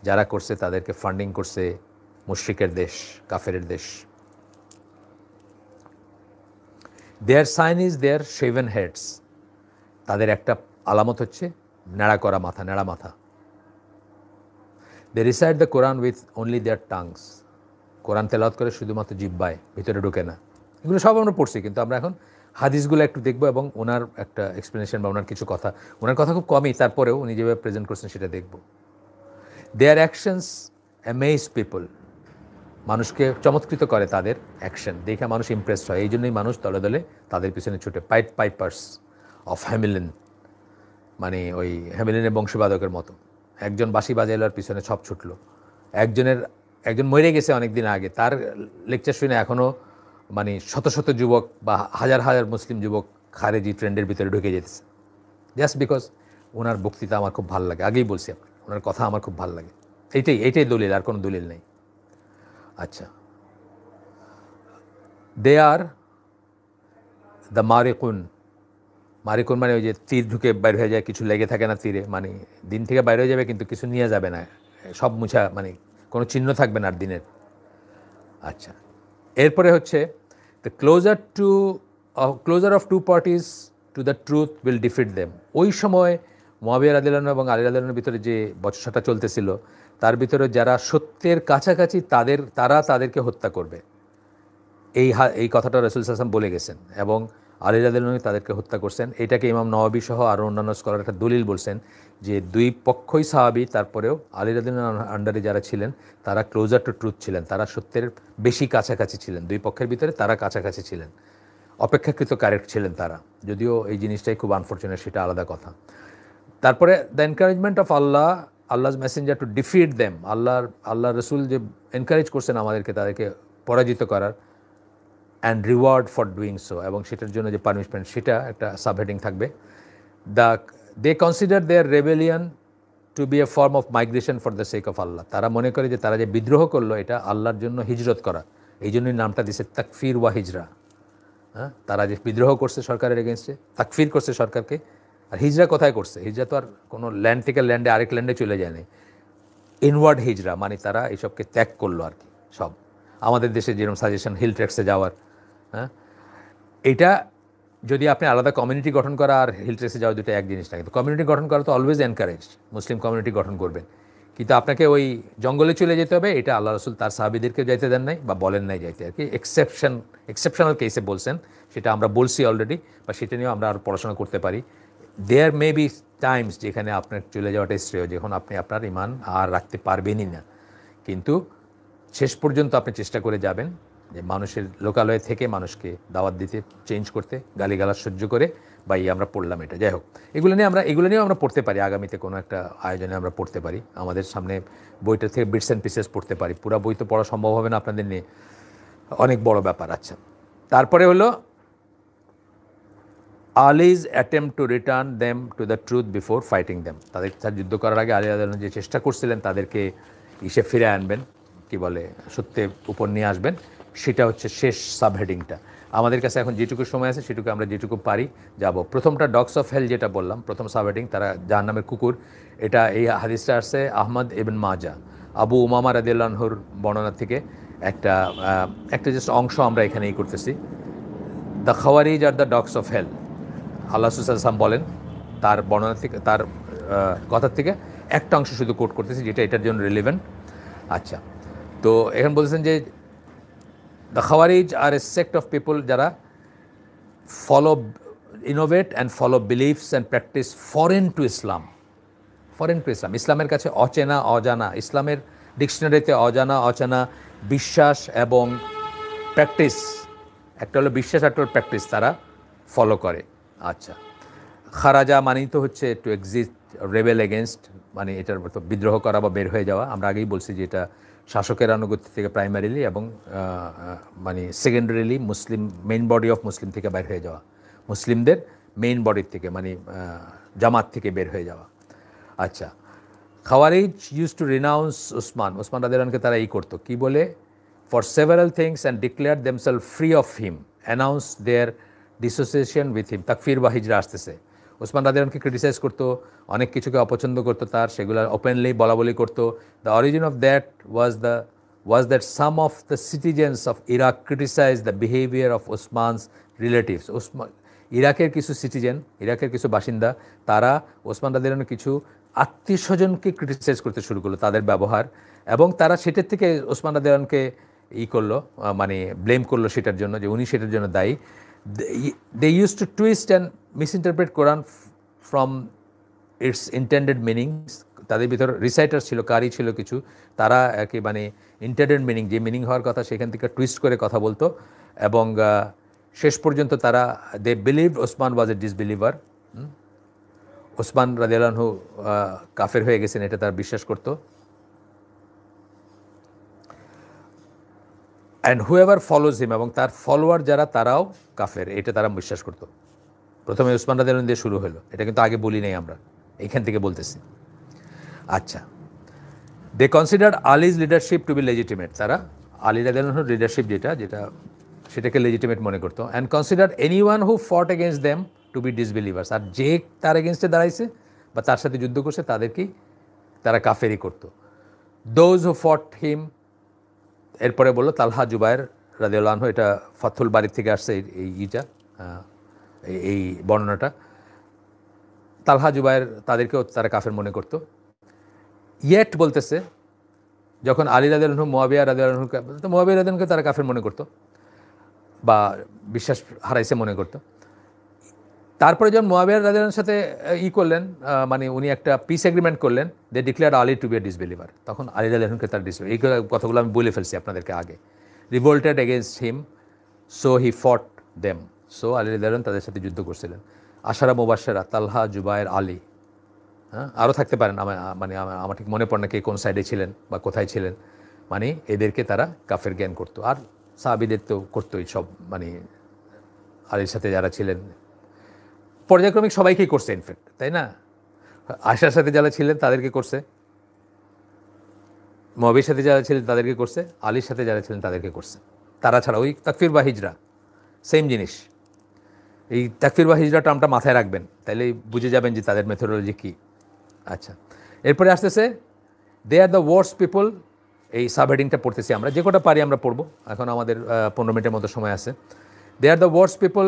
যারা করছে তাদেরকে ফান্ডিং করছে মুশরিকের দেশ, কাফেরের দেশ। Their sign is their shaven heads, তাদের একটা আলামত হচ্ছে ন্যাড়া করা মাথা, ন্যাড়া মাথা। They recite the Quran with only their tongues, কোরআন তেলাওয়াত করে শুধুমাত্র জিহ্বায়, ভিতরে ঢোকে না। এগুলো সব আমরা পড়ছি, কিন্তু আমরা এখন হাদিসগুলো একটু দেখবো এবং ওনার একটা এক্সপ্লেনেশন বা ওনার কিছু কথা, ওনার কথা খুব কমই, তারপরেও উনি যেভাবে প্রেজেন্ট করছেন সেটা দেখব। দেয়ার অ্যাকশনস অ্যামেজ পিপল, মানুষকে চমৎকৃত করে তাদের অ্যাকশন, দেখে মানুষ ইমপ্রেসড হয়, এই জন্যই মানুষ দলে দলে তাদের পিছনে ছুটে। পাইপার্স অফ হ্যামিলিন, মানে ওই হ্যামিলিনের বংশবাদকের মতো, একজন বাঁশি বাজাইলার পিছনে সব ছুটলো। একজন মরে গেছে অনেক দিন আগে, তার লেকচার শুনে এখনও মানে শত শত যুবক বা হাজার হাজার মুসলিম যুবক খারেজি ট্রেন্ডের ভিতরে ঢুকে যেতেছে, জাস্ট বিকজ ওনার বক্তৃতা আমার খুব ভালো লাগে। আগেই বলছি আপনি, ওনার কথা আমার খুব ভালো লাগে। এইটাই দলিল, আর কোনো দলিল নেই। আচ্ছা, দে আর দ্য মারিকুন মানে ওই যে তীর ঢুকে বাইর হয়ে যায়, কিছু লেগে থাকে না তীরে, মানে দিন থেকে বাইরে হয়ে যাবে কিন্তু কিছু নিয়ে যাবে না, সব মুছা, মানে কোনো চিহ্ন থাকবে না আর দিনের। আচ্ছা, এরপরে হচ্ছে the closer of two parties to the truth will defeat them. ওই সময় মুআবিয়া রাদিয়াল্লাহু আনহু এবং আলী রাদিয়াল্লাহু আনহুর ভিতরে যে বচসাটা চলতেছিল, তার ভিতরে যারা সত্যের কাছাকাছি তারা তাদেরকে হত্যা করবে, এই কথাটা রাসূল সাল্লাল্লাহু আলাইহি ওয়াসাল্লাম বলে গেছেন এবং আলী রাদিয়াল্লাহু আনহু তাদেরকে হত্যা করছেন। এটাকে ইমাম নওয়াবী সহ আরও অন্যান্য স্কলার একটা দলিল বলছেন যে দুই পক্ষই সাহাবী, তারপরেও আলী রাদিয়াল্লাহু আনহুর আন্ডারে যারা ছিলেন তারা ক্লোজার টু ট্রুথ ছিলেন, তারা সত্যের বেশি কাছাকাছি ছিলেন, দুই পক্ষের ভিতরে তারা কাছাকাছি ছিলেন, অপেক্ষাকৃত কারেক্ট ছিলেন তারা, যদিও এই জিনিসটাই খুব আনফর্চুনেট, সেটা আলাদা কথা। তারপরে দ্য এনকারেজমেন্ট অফ আল্লাহর মেসেঞ্জার টু ডিফিট দেম, আল্লাহ রসুল যে এনকারেজ করছেন আমাদেরকে তাদেরকে পরাজিত করার, and reward for doing so, এবং সেটার জন্য যে পানিশমেন্ট সেটা একটা সাবহেডিং থাকবে। They consider their rebellion to be a form of migration for the sake of Allah, তারা মনে করে যে তারা যে বিদ্রোহ করলো এটা আল্লাহর জন্য হিজরত করা, এই জন্যই নামটা দিছে তাকফির ওয়া হিজরা। হ্যাঁ, তারা যে বিদ্রোহ করছে সরকারের এগেনস্টে, তাকফির করছে সরকারকে। আর হিজরা কোথায় করছে? হিজরা তো আর কোনো ল্যান্ড থেকে ল্যান্ডে আরেক ল্যান্ডে চলে যায়নি, ইনওয়ার্ড হিজরা, মানে তারা এইসবকে ত্যাগ করলো আর কি সব। আমাদের দেশে যেরকম সাজেশন হিল ট্রেক্সে যাওয়ার, হ্যাঁ, এটা যদি আপনি আলাদা কমিউনিটি গঠন করা আর হিল ট্রেক্সে যাওয়া দুটো এক জিনিস না, কিন্তু কমিউনিটি গঠন করা তো অলওয়েজ এনকারেজ, মুসলিম কমিউনিটি গঠন করবেন, কিন্তু আপনাকে ওই জঙ্গলে চলে যেতে হবে, এটা আল্লাহ রসুল তার সাহাবীদেরকে যাইতে দেন নাই বা বলেন নাই যাইতে আর কি, এক্সেপশনাল কেসে বলছেন, সেটা আমরা বলছি অলরেডি, বা সেটা নিয়েও আমরা আর পড়াশোনা করতে পারি। দেয়ার মে বি টাইমস যেখানে আপনার চলে যাওয়াটাই শ্রেয়, যখন আপনি আপনার ইমান আর রাখতে পারবেনই না, কিন্তু শেষ পর্যন্ত আপনি চেষ্টা করে যাবেন যে মানুষের লোকালয়ে থেকে মানুষকে দাওয়াত দিতে, চেঞ্জ করতে, গালিগালাজ সহ্য করে, বা আমরা পড়লাম এটা। যাই হোক, এগুলো নিয়েও আমরা পড়তে পারি, আগামীতে কোনো একটা আয়োজনে আমরা পড়তে পারি, আমাদের সামনে বইটা থেকে বিটস অ্যান্ড পিসেস পড়তে পারি, পুরো বই তো পড়া সম্ভব হবে না আপনাদের নিয়ে, অনেক বড় ব্যাপার। আচ্ছা, তারপরে হলো Ali's attempt to return them to the truth before fighting them, তাদের সাথে যুদ্ধ করার আগে আলী রাদিয়াল্লাহু আনহু যে চেষ্টা করছিলেন তাদেরকে ইসে ফিরে আনবেন, কি বলে, সত্যের উপর নিয়ে আসবেন, সেটা হচ্ছে শেষ সাবহেডিংটা। আমাদের কাছে এখন যেটুকু সময় আছে সেটুকু আমরা যেটুকু পারি যাব। প্রথমটা ডগস অফ হেল যেটা বললাম, প্রথম সাবহেডিং, তারা জাহান্নামের কুকুর, এটা এই হাদিসটা আসছে আহমদ ইবন মাজা, আবু উমামা রাদিয়াল্লাহু আনহুর বর্ণনা থেকে একটা একটা জাস্ট অংশ আমরা এখানেই করতেছি। The Khawarij are the dogs of hell, আল্লাহ সাল্লাম বলেন, তার বর্ণনা থেকে, তার কথার থেকে একটা অংশ শুধু কোট করতেছি যেটা এটার জন্য রিলেভেন্ট। আচ্ছা, তো এখন বলছেন যে the Khawarij are a sect of people যারা follow, innovate and follow beliefs and practice foreign to Islam. Foreign to Islam, ইসলামের কাছে অচেনা অজানা, ইসলামের ডিকশনারিতে অজানা অচেনা বিশ্বাস এবং প্র্যাকটিস, একটা হলো বিশ্বাস, একটা হলো প্র্যাকটিস, তারা ফলো করে। আচ্ছা, খারাজা মানেই তো হচ্ছে টু এক্সিস্ট, রেবেল এগেনস্ট, মানে এটার তো বিদ্রোহ করা বা বের হয়ে যাওয়া। আমরা আগেই বলছি যে এটা শাসকের আনুগত্য থেকে প্রাইমারিলি এবং মানে secondarily Muslim, main body of Muslim থেকে বের হয়ে যাওয়া, মুসলিমদের মেইন বডির থেকে, মানে জামাত থেকে বের হয়ে যাওয়া। আচ্ছা, Khawarij used to renounce Osman, Osman রাদিয়াল্লাহু তারা এই করতো, কি বলে, for several things and declare themselves free of him, announce their dissociation with him. তাকফির বা হিজরা আসতেছে, ওসমান রাদিয়াল্লাহুকে ক্রিটিসাইজ করতো, অনেক কিছুকে অপছন্দ করতো তার, সেগুলো ওপেনলি বলা বলি করতো। The origin of that was that some of the citizens of Iraq criticize the behaviour of Osman's relatives. ইরাকের কিছু সিটিজেন, ইরাকের কিছু বাসিন্দা, তারা ওসমান রাদিয়াল্লাহু কিছু আত্মীয় স্বজনকে ক্রিটিসাইজ করতে শুরু করলো, তাদের ব্যবহার, এবং তারা সেটার থেকে ওসমান রাদিয়াল্লাহুকে করলো, মানে ব্লেম করলো সেটার জন্য, যে উনি সেটার জন্য দায়ী। They use to twist and misinterpret Quran from its intended meanings. তাদের ভিতর রিসাইটার ছিল, কারি ছিল কিছু, তারা কি মানে ইন্টেন্ডেড মিনিং, যে মিনিং হওয়ার কথা সেখান থেকে টুইস্ট করে কথা বলতো, এবং শেষ পর্যন্ত তারা they believe Osman was a disbeliever. Osman রাদিয়াল্লাহু আনহু কাফের হয়ে গেছেন এটা তারা বিশ্বাস করতো। অ্যান্ড হুএভার ফলোজ হিম, এবং তার ফলোয়ার যারা তারাও কাফের, এটা তারা বিশ্বাস করতো। প্রথমে ওসমান রাদিয়াল্লাহু আনহু দিয়ে শুরু হলো, এটা কিন্তু আগে বলি নাই আমরা, এইখান থেকে বলতেছি। আচ্ছা, they consider Ali's leadership to be legitimate, তারা আলী রাদিয়াল্লাহু আনহুর লিডারশিপ যেটা সেটাকে লেজিটিমেট মনে করতো। And consider any one who fought against them to be disbelievers, আর যে তার এগেনস্টে দাঁড়াইছে বা তার সাথে যুদ্ধ করছে তাদেরকেই তারা কাফেরই করতো। দোজ হু ফট হিম, এরপরে বললো তালহা জুবায়ের রাদিয়াল্লাহু আনহু, এটা ফাথুল বাড়ির থেকে আসছে এই বর্ণনাটা। তালহা জুবায়ের তাদেরকেও তারা কাফের মনে করতো। ইয়েট বলতেছে, যখন আলী রাদিয়াল্লাহু আনহু মুয়াবিয়া রাদিয়াল্লাহু আনহু, তো মুয়াবিয়া রাদিয়াল্লাহু আনহুকে তারা কাফের মনে করতো বা বিশ্বাস হারাইছে মনে করতো। তারপরে যখন মুয়াবিয়া রাদিয়াল্লাহু আনহুর সাথে করলেন, মানে উনি একটা পিস এগ্রিমেন্ট করলেন, দে declare Ali two be A disbeliever, তখন আলী রাদিয়াল্লাহু আনহুকে তার ডিসবিলিভার, এই কথাগুলো আমি বলে ফেলছি আপনাদেরকে আগে। রিভোল্টেড এগেনস্ট হিম, সো হি ফট দেম, সো আলী রাদিয়াল্লাহু আনহু তাদের সাথে যুদ্ধ করছিলেন। আশারা মুবাশশারা, তালহা, জুবায়ের, আলী, হ্যাঁ আরও থাকতে পারেন, মানে আমার ঠিক মনে পড়ে না কে কোন সাইডে ছিলেন বা কোথায় ছিলেন, মানে এদেরকে তারা কাফের জ্ঞান করতো। আর সাহাবীদের তো করতোই সব, মানে আলীর সাথে যারা ছিলেন পর্যায়ক্রমিক সবাইকেই করছে ইনফ্যাক্ট, তাই না? আয়সার সাথে যারা ছিলেন তাদেরকে করছে, মুয়াবিয়ার সাথে যারা ছিলেন তাদেরকে করছে, আলীর সাথে যারা ছিলেন তাদেরকে করছে। তারা ছাড়া ওই তাকফির বা হিজরা সেম জিনিস। এই তাকফির বা হিজরা টার্মটা মাথায় রাখবেন, তাইলে বুঝে যাবেন যে তাদের মেথোডোলজি কী। আচ্ছা, এরপরে আসতেছে দে আর দ্য ওয়ার্স্ট পিপল। এই সাবহেডিংটা পড়তেছি আমরা, যে কটা পারি আমরা পড়বো, এখন আমাদের 15 মিনিটের মতো সময় আছে। They are the worst people,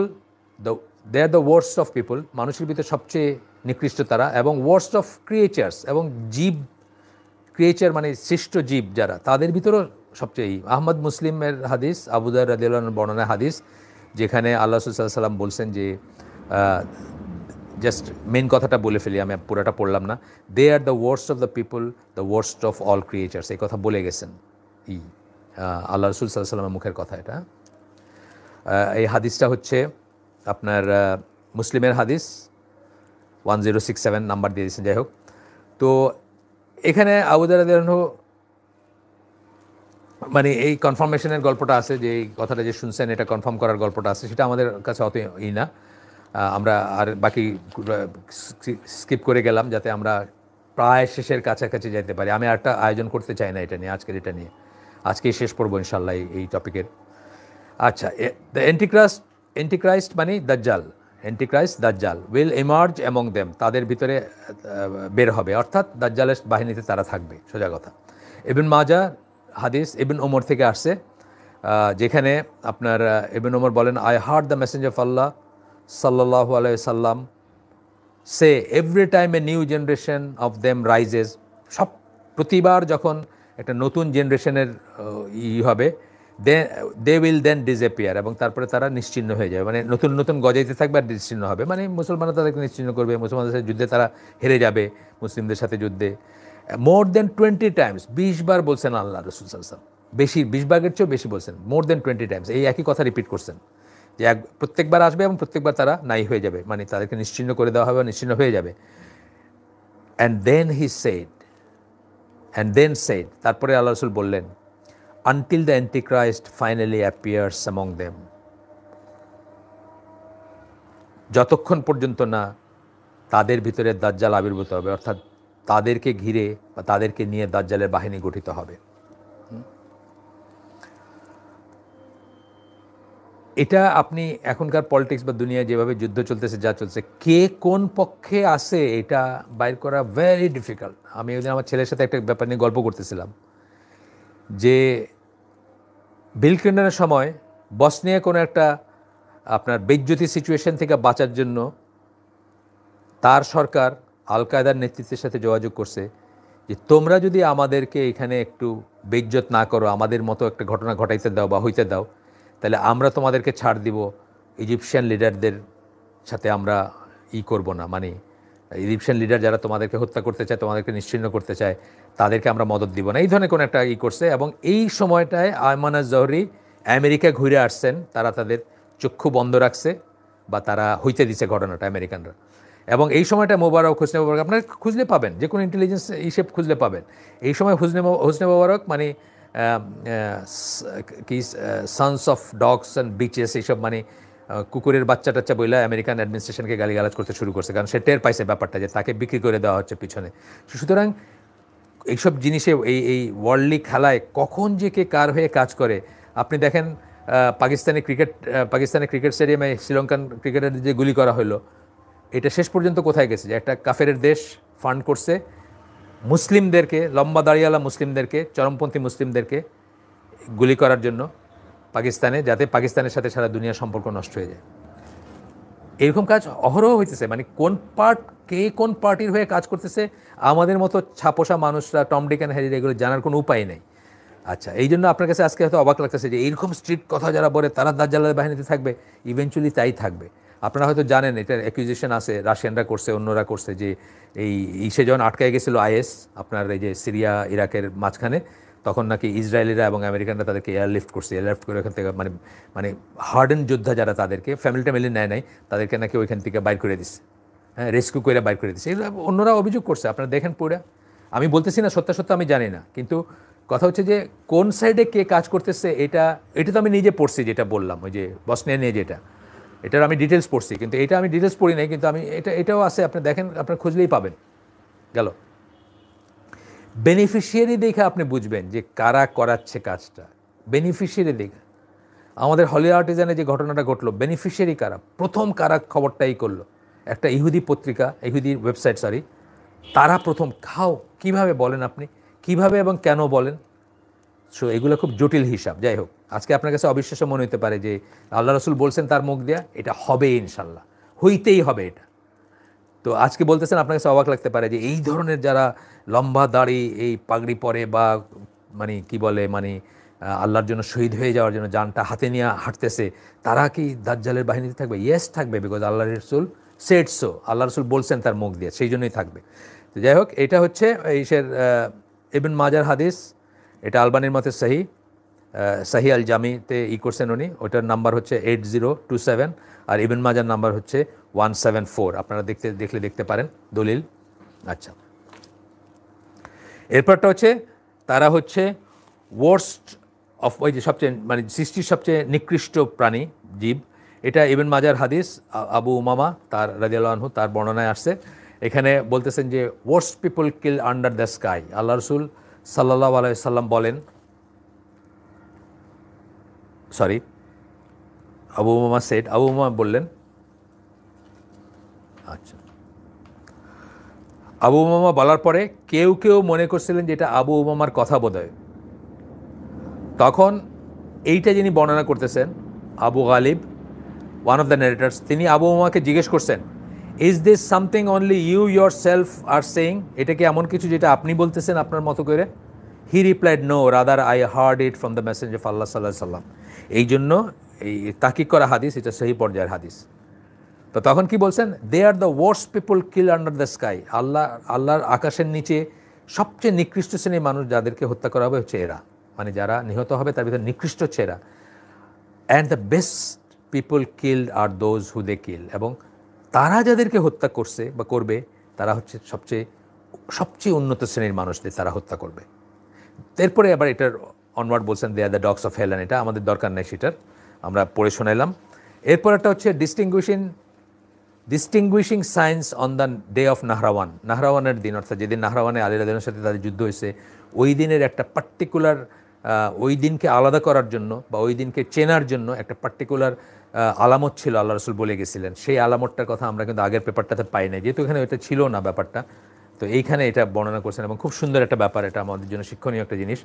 they are the worst of people, মানুষের ভিতরে সবচেয়ে নিকৃষ্ট তারা, এবং ওয়ার্স্ট অফ ক্রিয়েচার্স, এবং জীব, ক্রিয়েচার মানে সৃষ্ট জীব যারা, তাদের ভিতরেও সবচেয়ে। আহমদ মুসলিমের হাদিস, আবু দার রাদিয়াল্লাহু আনহু বর্ণনায় হাদিস, যেখানে আল্লাহ রাসূল সাল্লাল্লাহু আলাইহি ওয়াসাল্লাম বলছেন যে, জাস্ট মেন কথাটা বলে ফেলি, আমি পুরাটা পড়লাম না। They are the worst of the people, the worst of all creatures, এই কথা বলে গেছেন আল্লাহ রাসূল সাল্লাল্লাহু আলাইহি ওয়াসাল্লামের মুখের কথা এটা। এই হাদিসটা হচ্ছে আপনার মুসলিমের হাদিস 1067 নাম্বার দিয়ে দিয়েছেন, যাই হোক। তো এখানে আবু দার রাদিয়াল্লাহু আনহু, মানে এই কনফার্মেশনের গল্পটা আছে, যে এই কথাটা যে শুনছেন এটা কনফার্ম করার গল্পটা আছে, সেটা আমাদের কাছে অত না, আমরা আর বাকি স্কিপ করে গেলাম যাতে আমরা প্রায় শেষের কাছাকাছি যেতে পারি। আমি একটা আয়োজন করতে চাই না এটা নিয়ে, এটা নিয়ে আজকেই শেষ করবো ইনশাল্লাহ এই টপিকের। আচ্ছা, দ্য এন্টিক্রাইস্ট মানে দাজ্জাল, এন্টিক্রাইস্ট দাজ্জাল উইল এমার্জ অ্যামং দেম, তাদের ভিতরে বের হবে, অর্থাৎ দাজ্জালের বাহিনীতে তারা থাকবে, সোজা কথা। ইবন মাজা হাদিস ইবন ওমর থেকে আসছে, যেখানে আপনার ইবন ওমর বলেন, I heard the messenger of Allah সাল্লাল্লাহু আলাইহি সাল্লাম say every time a new generation of them rises, সব প্রতিবার যখন একটা নতুন জেনারেশনের হবে, দে উইল দেন ডিসঅ্যাপিয়ার, এবং তারপরে তারা নিশ্চিহ্ন হয়ে যাবে, মানে নতুন নতুন গজাইতে থাকবে আর নিশ্চিহ্ন হবে, মানে মুসলমানরা তাদেরকে নিশ্চিহ্ন করবে, মুসলমানদের সাথে যুদ্ধে তারা হেরে যাবে, মুসলিমদের সাথে যুদ্ধে। মোর দেন 20 টাইমস, 20 বার বলছেন আল্লাহ রসুল সাল্লাল্লাহু আলাইহি ওয়াসাল্লাম, বেশি 20 ভাগের চেয়েও বেশি বলছেন, মোর দেন 20 টাইমস এই একই কথা রিপিট করছেন, যে প্রত্যেকবার আসবে এবং প্রত্যেকবার তারা নাই হয়ে যাবে, মানে তাদেরকে নিশ্চিহ্ন করে দেওয়া হবে, নিশ্চিহ্ন হয়ে যাবে। অ্যান্ড দেন সেড, তারপরে আল্লাহ রসুল বললেন, until the Antichrist finally appears among them, যতক্ষণ পর্যন্ত না তাদের ভিতরে দাজ্জাল আবির্ভূত হবে, অর্থাৎ তাদেরকে ঘিরে বা তাদেরকে নিয়ে দাজ্জালের বাহিনী গঠিত হবে। এটা আপনি এখনকার পলিটিক্স বা দুনিয়ায় যেভাবে যুদ্ধ চলতেছে, যা চলছে, কে কোন পক্ষে আছে এটা বাইর করা ভেরি ডিফিকাল্ট। আমি ওই দিন আমার ছেলের সাথে একটা ব্যাপার নিয়ে গল্প করতেছিলাম, যে বিল ক্লিনটনের সময় বসনিয়া কোনো একটা আপনার বেইজ্জতি সিচুয়েশন থেকে বাঁচার জন্য তার সরকার আল কায়দার নেতৃত্বের সাথে যোগাযোগ করছে, যে তোমরা যদি আমাদেরকে এখানে একটু বেইজ্জত না করো, আমাদের মতো একটা ঘটনা ঘটাইতে দাও বা হইতে দাও, তাহলে আমরা তোমাদেরকে ছাড় দিব, ইজিপশিয়ান লিডারদের সাথে আমরা করব না, মানে ইজিপশিয়ান লিডার যারা তোমাদেরকে হত্যা করতে চায়, তোমাদেরকে নিশ্চিহ্ন করতে চায়, তাদেরকে আমরা মদত দিব না, এই ধরনের কোনো একটা করছে। এবং এই সময়টায় আয়মান আজ-জহরি আমেরিকা ঘুরে আসছেন, তারা তাদের চক্ষু বন্ধ রাখছে বা তারা হইতে দিছে ঘটনাটা আমেরিকানরা। এবং এই সময়টা মোবারক, হোসনে মোবারক আপনার খুঁজলে পাবেন, যে কোনো ইন্টেলিজেন্স হিসেব খুঁজলে পাবেন, এই সময় হোসনে মোবারক মানে কি sons of dogs and bitches, এইসব মানে কুকুরের বাচ্চা টাচ্চা বইলা আমেরিকান অ্যাডমিনিস্ট্রেশনকে গালিগালাজ করতে শুরু করছে, কারণ সে টের পাইছে ব্যাপারটা, যে তাকে বিক্রি করে দেওয়া হচ্ছে পিছনে। সুতরাং এইসব জিনিসে এই ওয়ার্ল্ডলি খেলায় কখন যে কে কার হয়ে কাজ করে, আপনি দেখেন পাকিস্তানি ক্রিকেট স্টেডিয়ামে শ্রীলঙ্কান ক্রিকেটারদের যে গুলি করা হলো, এটা শেষ পর্যন্ত কোথায় গেছে, যে একটা কাফের দেশ ফান্ড করছে মুসলিমদেরকে, লম্বা দাঁড়িয়ালা মুসলিমদেরকে, চরমপন্থী মুসলিমদেরকে গুলি করার জন্য পাকিস্তানে, যাতে পাকিস্তানের সাথে সারা দুনিয়ার সম্পর্ক নষ্ট হয়ে যায়। এরকম কাজ অহরহ হইতেছে, মানে কোন পার্টির হয়ে কাজ করতেছে আমাদের মতো ছাপোষা মানুষরা, টম ডিক অ্যান্ড হ্যারি, এগুলো জানার কোনো উপায় নেই। আচ্ছা, এই জন্য আপনার কাছে আজকে হয়তো অবাক লাগতেছে যে এইরকম স্ট্রিক্ট কথা যারা বলে তারা দাজ্জালের বাহিনীতে থাকবে, ইভেনচুয়ালি তাই থাকবে। আপনারা হয়তো জানেন এটার অ্যাকুইজিশন আছে, রাশিয়ানরা করছে, অন্যরা করছে, যে সে যখন আটকায় গেছিলো আইএস আপনার এই যে সিরিয়া ইরাকের মাঝখানে, তখন নাকি ইসরায়েলিরা এবং আমেরিকানরা তাদেরকে এয়ারলিফট করে ওখান থেকে মানে হার্ডেন যোদ্ধা যারা, তাদেরকে ফ্যামিলি নেয় নাই, তাদেরকে নাকি ওইখান থেকে বাইর করে দিচ্ছে, হ্যাঁ, রেস্কিউ করে বাইর করে দিচ্ছে। এগুলো অন্যরা অভিযোগ করছে, আপনারা দেখেন পুরা। আমি বলতেছি না সত্য আমি জানি না, কিন্তু কথা হচ্ছে যে কোন সাইডে কে কাজ করতেছে, এটা তো আমি নিজে পড়ছি, যেটা বললাম ওই যে বসনিয়া নিয়ে, এটার আমি ডিটেলস পড়ছি, কিন্তু এটা আমি ডিটেলস পড়ি নাই, কিন্তু আমি এটাও আছে, আপনি দেখেন, আপনার খুঁজলেই পাবেন। গেল বেনিফিশিয়ারি দেখে আপনি বুঝবেন যে কারা করাচ্ছে কাজটা, বেনিফিশিয়ারি দেখে। আমাদের হলি আর্টিজানে যে ঘটনাটা ঘটলো, বেনিফিশিয়ারি কারা, প্রথম কারা খবরটাই করলো, একটা ইহুদি পত্রিকা, ইহুদি ওয়েবসাইট, তারা প্রথম। কিভাবে বলেন আপনি, কিভাবে এবং কেন বলেন? সো এগুলো খুব জটিল হিসাব। যাই হোক, আজকে আপনার কাছে অবিশ্বাস্য মনে হতে পারে যে আল্লাহ রসুল বলছেন তার মুখ দিয়া, এটা হবে ইনশাল্লাহ, হইতেই হবে এটা। তো আজকে বলতেছেন, আপনার কাছে অবাক লাগতে পারে যে এই ধরনের যারা লম্বা দাড়ি, এই পাগড়ি পরে, বা মানে কি বলে, মানে আল্লাহর জন্য শহীদ হয়ে যাওয়ার জন্য জানটা হাতে নিয়ে হাঁটতেছে, তারা কি দাজ্জালের বাহিনীতে থাকবে? ইয়েস, থাকবে, বিকজ আল্লাহ রসুল সেড সো, আল্লাহ রসুল বলছেন তার মুখ দিয়ে, সেই জন্যই থাকবে। তো যাই হোক, এটা হচ্ছে ইবন মাজার হাদিস, এটা আলবানির মতে সাহি আল জামিতে করছেন উনি, ওটার নাম্বার হচ্ছে 8027, আর ইবন মাজার নাম্বার হচ্ছে 174। আপনারা দেখতে পারেন দলিল। আচ্ছা, এরপরটা হচ্ছে তারা হচ্ছে ওয়ার্স্ট অফ, ওই যে সবচেয়ে মানে সৃষ্টির সবচেয়ে নিকৃষ্ট প্রাণী, জীব। এটা ইবন মাজার হাদিস, আবু উমামা তার রাদিয়াল্লাহু আনহু তার বর্ণনায় আসছে। এখানে বলতেছেন যে worst people kill under the sky. আল্লাহ রসুল সাল্লাল্লাহু আলাইহি সাল্লাম বলেন, sorry, Abu Umama said, Abu Umama বললেন, আচ্ছা, আবু উমামা বলার পরে কেউ কেউ মনে করছিলেন যে এটা আবু উমামার কথা বোধহয়। তখন এইটা যিনি বর্ণনা করতেছেন, Abu Ghalib, one of the narrators, তিনি আবু উমামাকে জিজ্ঞেস করছেন, is this something only you yourself are saying? এটা কি এমন কিছু যেটা আপনি বলতেছেন আপনার মতো করে? He replied, no, rather I heard it from the messenger of Allah সাল্লাল্লাহু আলাইহি সাল্লাম। এই জন্য এই তাকিক করা হাদিস, এটা সহি পর্যায়ের হাদিস। তো তখন কি বলছেন, they are the worst people kill under the sky. আল্লাহর আকাশের নিচে সবচেয়ে নিকৃষ্ট শ্রেণীর মানুষ যাদেরকে হত্যা করা হবে হচ্ছে এরা, মানে যারা নিহত হবে তার ভিতরে নিকৃষ্ট হচ্ছে এরা। And the best people killed are those who they kill, এবং তারা যাদেরকে হত্যা করছে বা করবে তারা হচ্ছে সবচেয়ে উন্নত শ্রেণীর মানুষদের তারা হত্যা করবে। এরপরে আবার এটার অনওয়ার্ড বলছেন, they are the dogs of hell, এটা আমাদের দরকার নেই, সেটার আমরা পড়ে শোনাইলাম। এরপর একটা হচ্ছে distinguishing signs on the day of Nahrawan. নাহরাওয়ানের দিন, অর্থাৎ যেদিন নাহরাওয়ানে আলী রাদিয়াল্লাহুর সাথে তাদের যুদ্ধ হয়েছে, ওই দিনের একটা পার্টিকুলার, ওই দিনকে আলাদা করার জন্য বা ওই দিনকে চেনার জন্য একটা পার্টিকুলার আলামত ছিল, আল্লাহ রসুল বলে গেছিলেন। সেই আলামতটার কথা আমরা কিন্তু আগের পেপারটাতে পাই নাই, যেহেতু এখানে এটা ছিল না ব্যাপারটা, তো এইখানে এটা বর্ণনা করছেন এবং খুব সুন্দর একটা ব্যাপার, এটা আমাদের জন্য শিক্ষণীয় একটা জিনিস।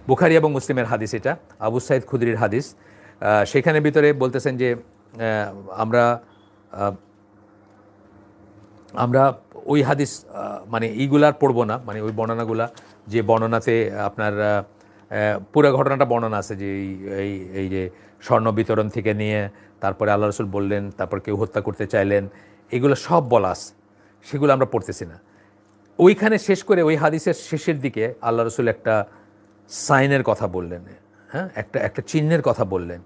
বুখারী এবং মুসলিমের হাদিস, এটা আবু সাইদ খুদরির হাদিস। সেখানে ভিতরে বলতেছেন যে আমরা আমরা ওই হাদিস মানে এইগুলার পড়বো না, মানে ওই বর্ণনাগুলা, যে বর্ণনাতে আপনার পুরো ঘটনাটা বর্ণনা আছে, যে এই এই যে স্বর্ণ বিতরণ থেকে নিয়ে তারপরে আল্লাহ রসুল বললেন, তারপর কেউ হত্যা করতে চাইলেন, এগুলো সব বলা আছে, সেগুলো আমরা পড়তেছি না। ওইখানে শেষ করে ওই হাদিসের শেষের দিকে আল্লাহ রসুল একটা সাইনের কথা বললেন, হ্যাঁ, একটা চিহ্নের কথা বললেন।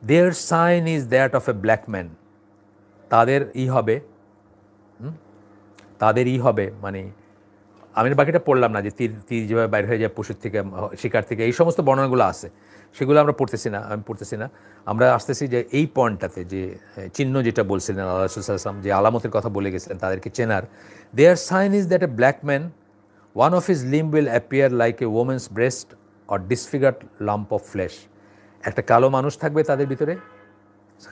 Their sign is that of a black man. তাদের হবে, মানে আমি বাকিটা পড়লাম না, যে তীর যেভাবে বাইরে হয়ে যায় পশুর থেকে, শিকার থেকে, এই সমস্ত বর্ণনাগুলো আছে, সেগুলো আমরা আমি পড়তেছি না। আমরা আসতেছি যে এই পয়েন্টটাতে, যে চিহ্ন যেটা বলছিলেন আল্লাহ রাসূল সাল্লাল্লাহু আলাইহি ওয়াসাল্লাম, যে আলামতের কথা বলে গেছিলেন তাদেরকে চেনার। Their sign is that a black man, one of his limb will appear like a woman's breast or disfigured lump of flesh. একটা কালো মানুষ থাকবে তাদের ভিতরে,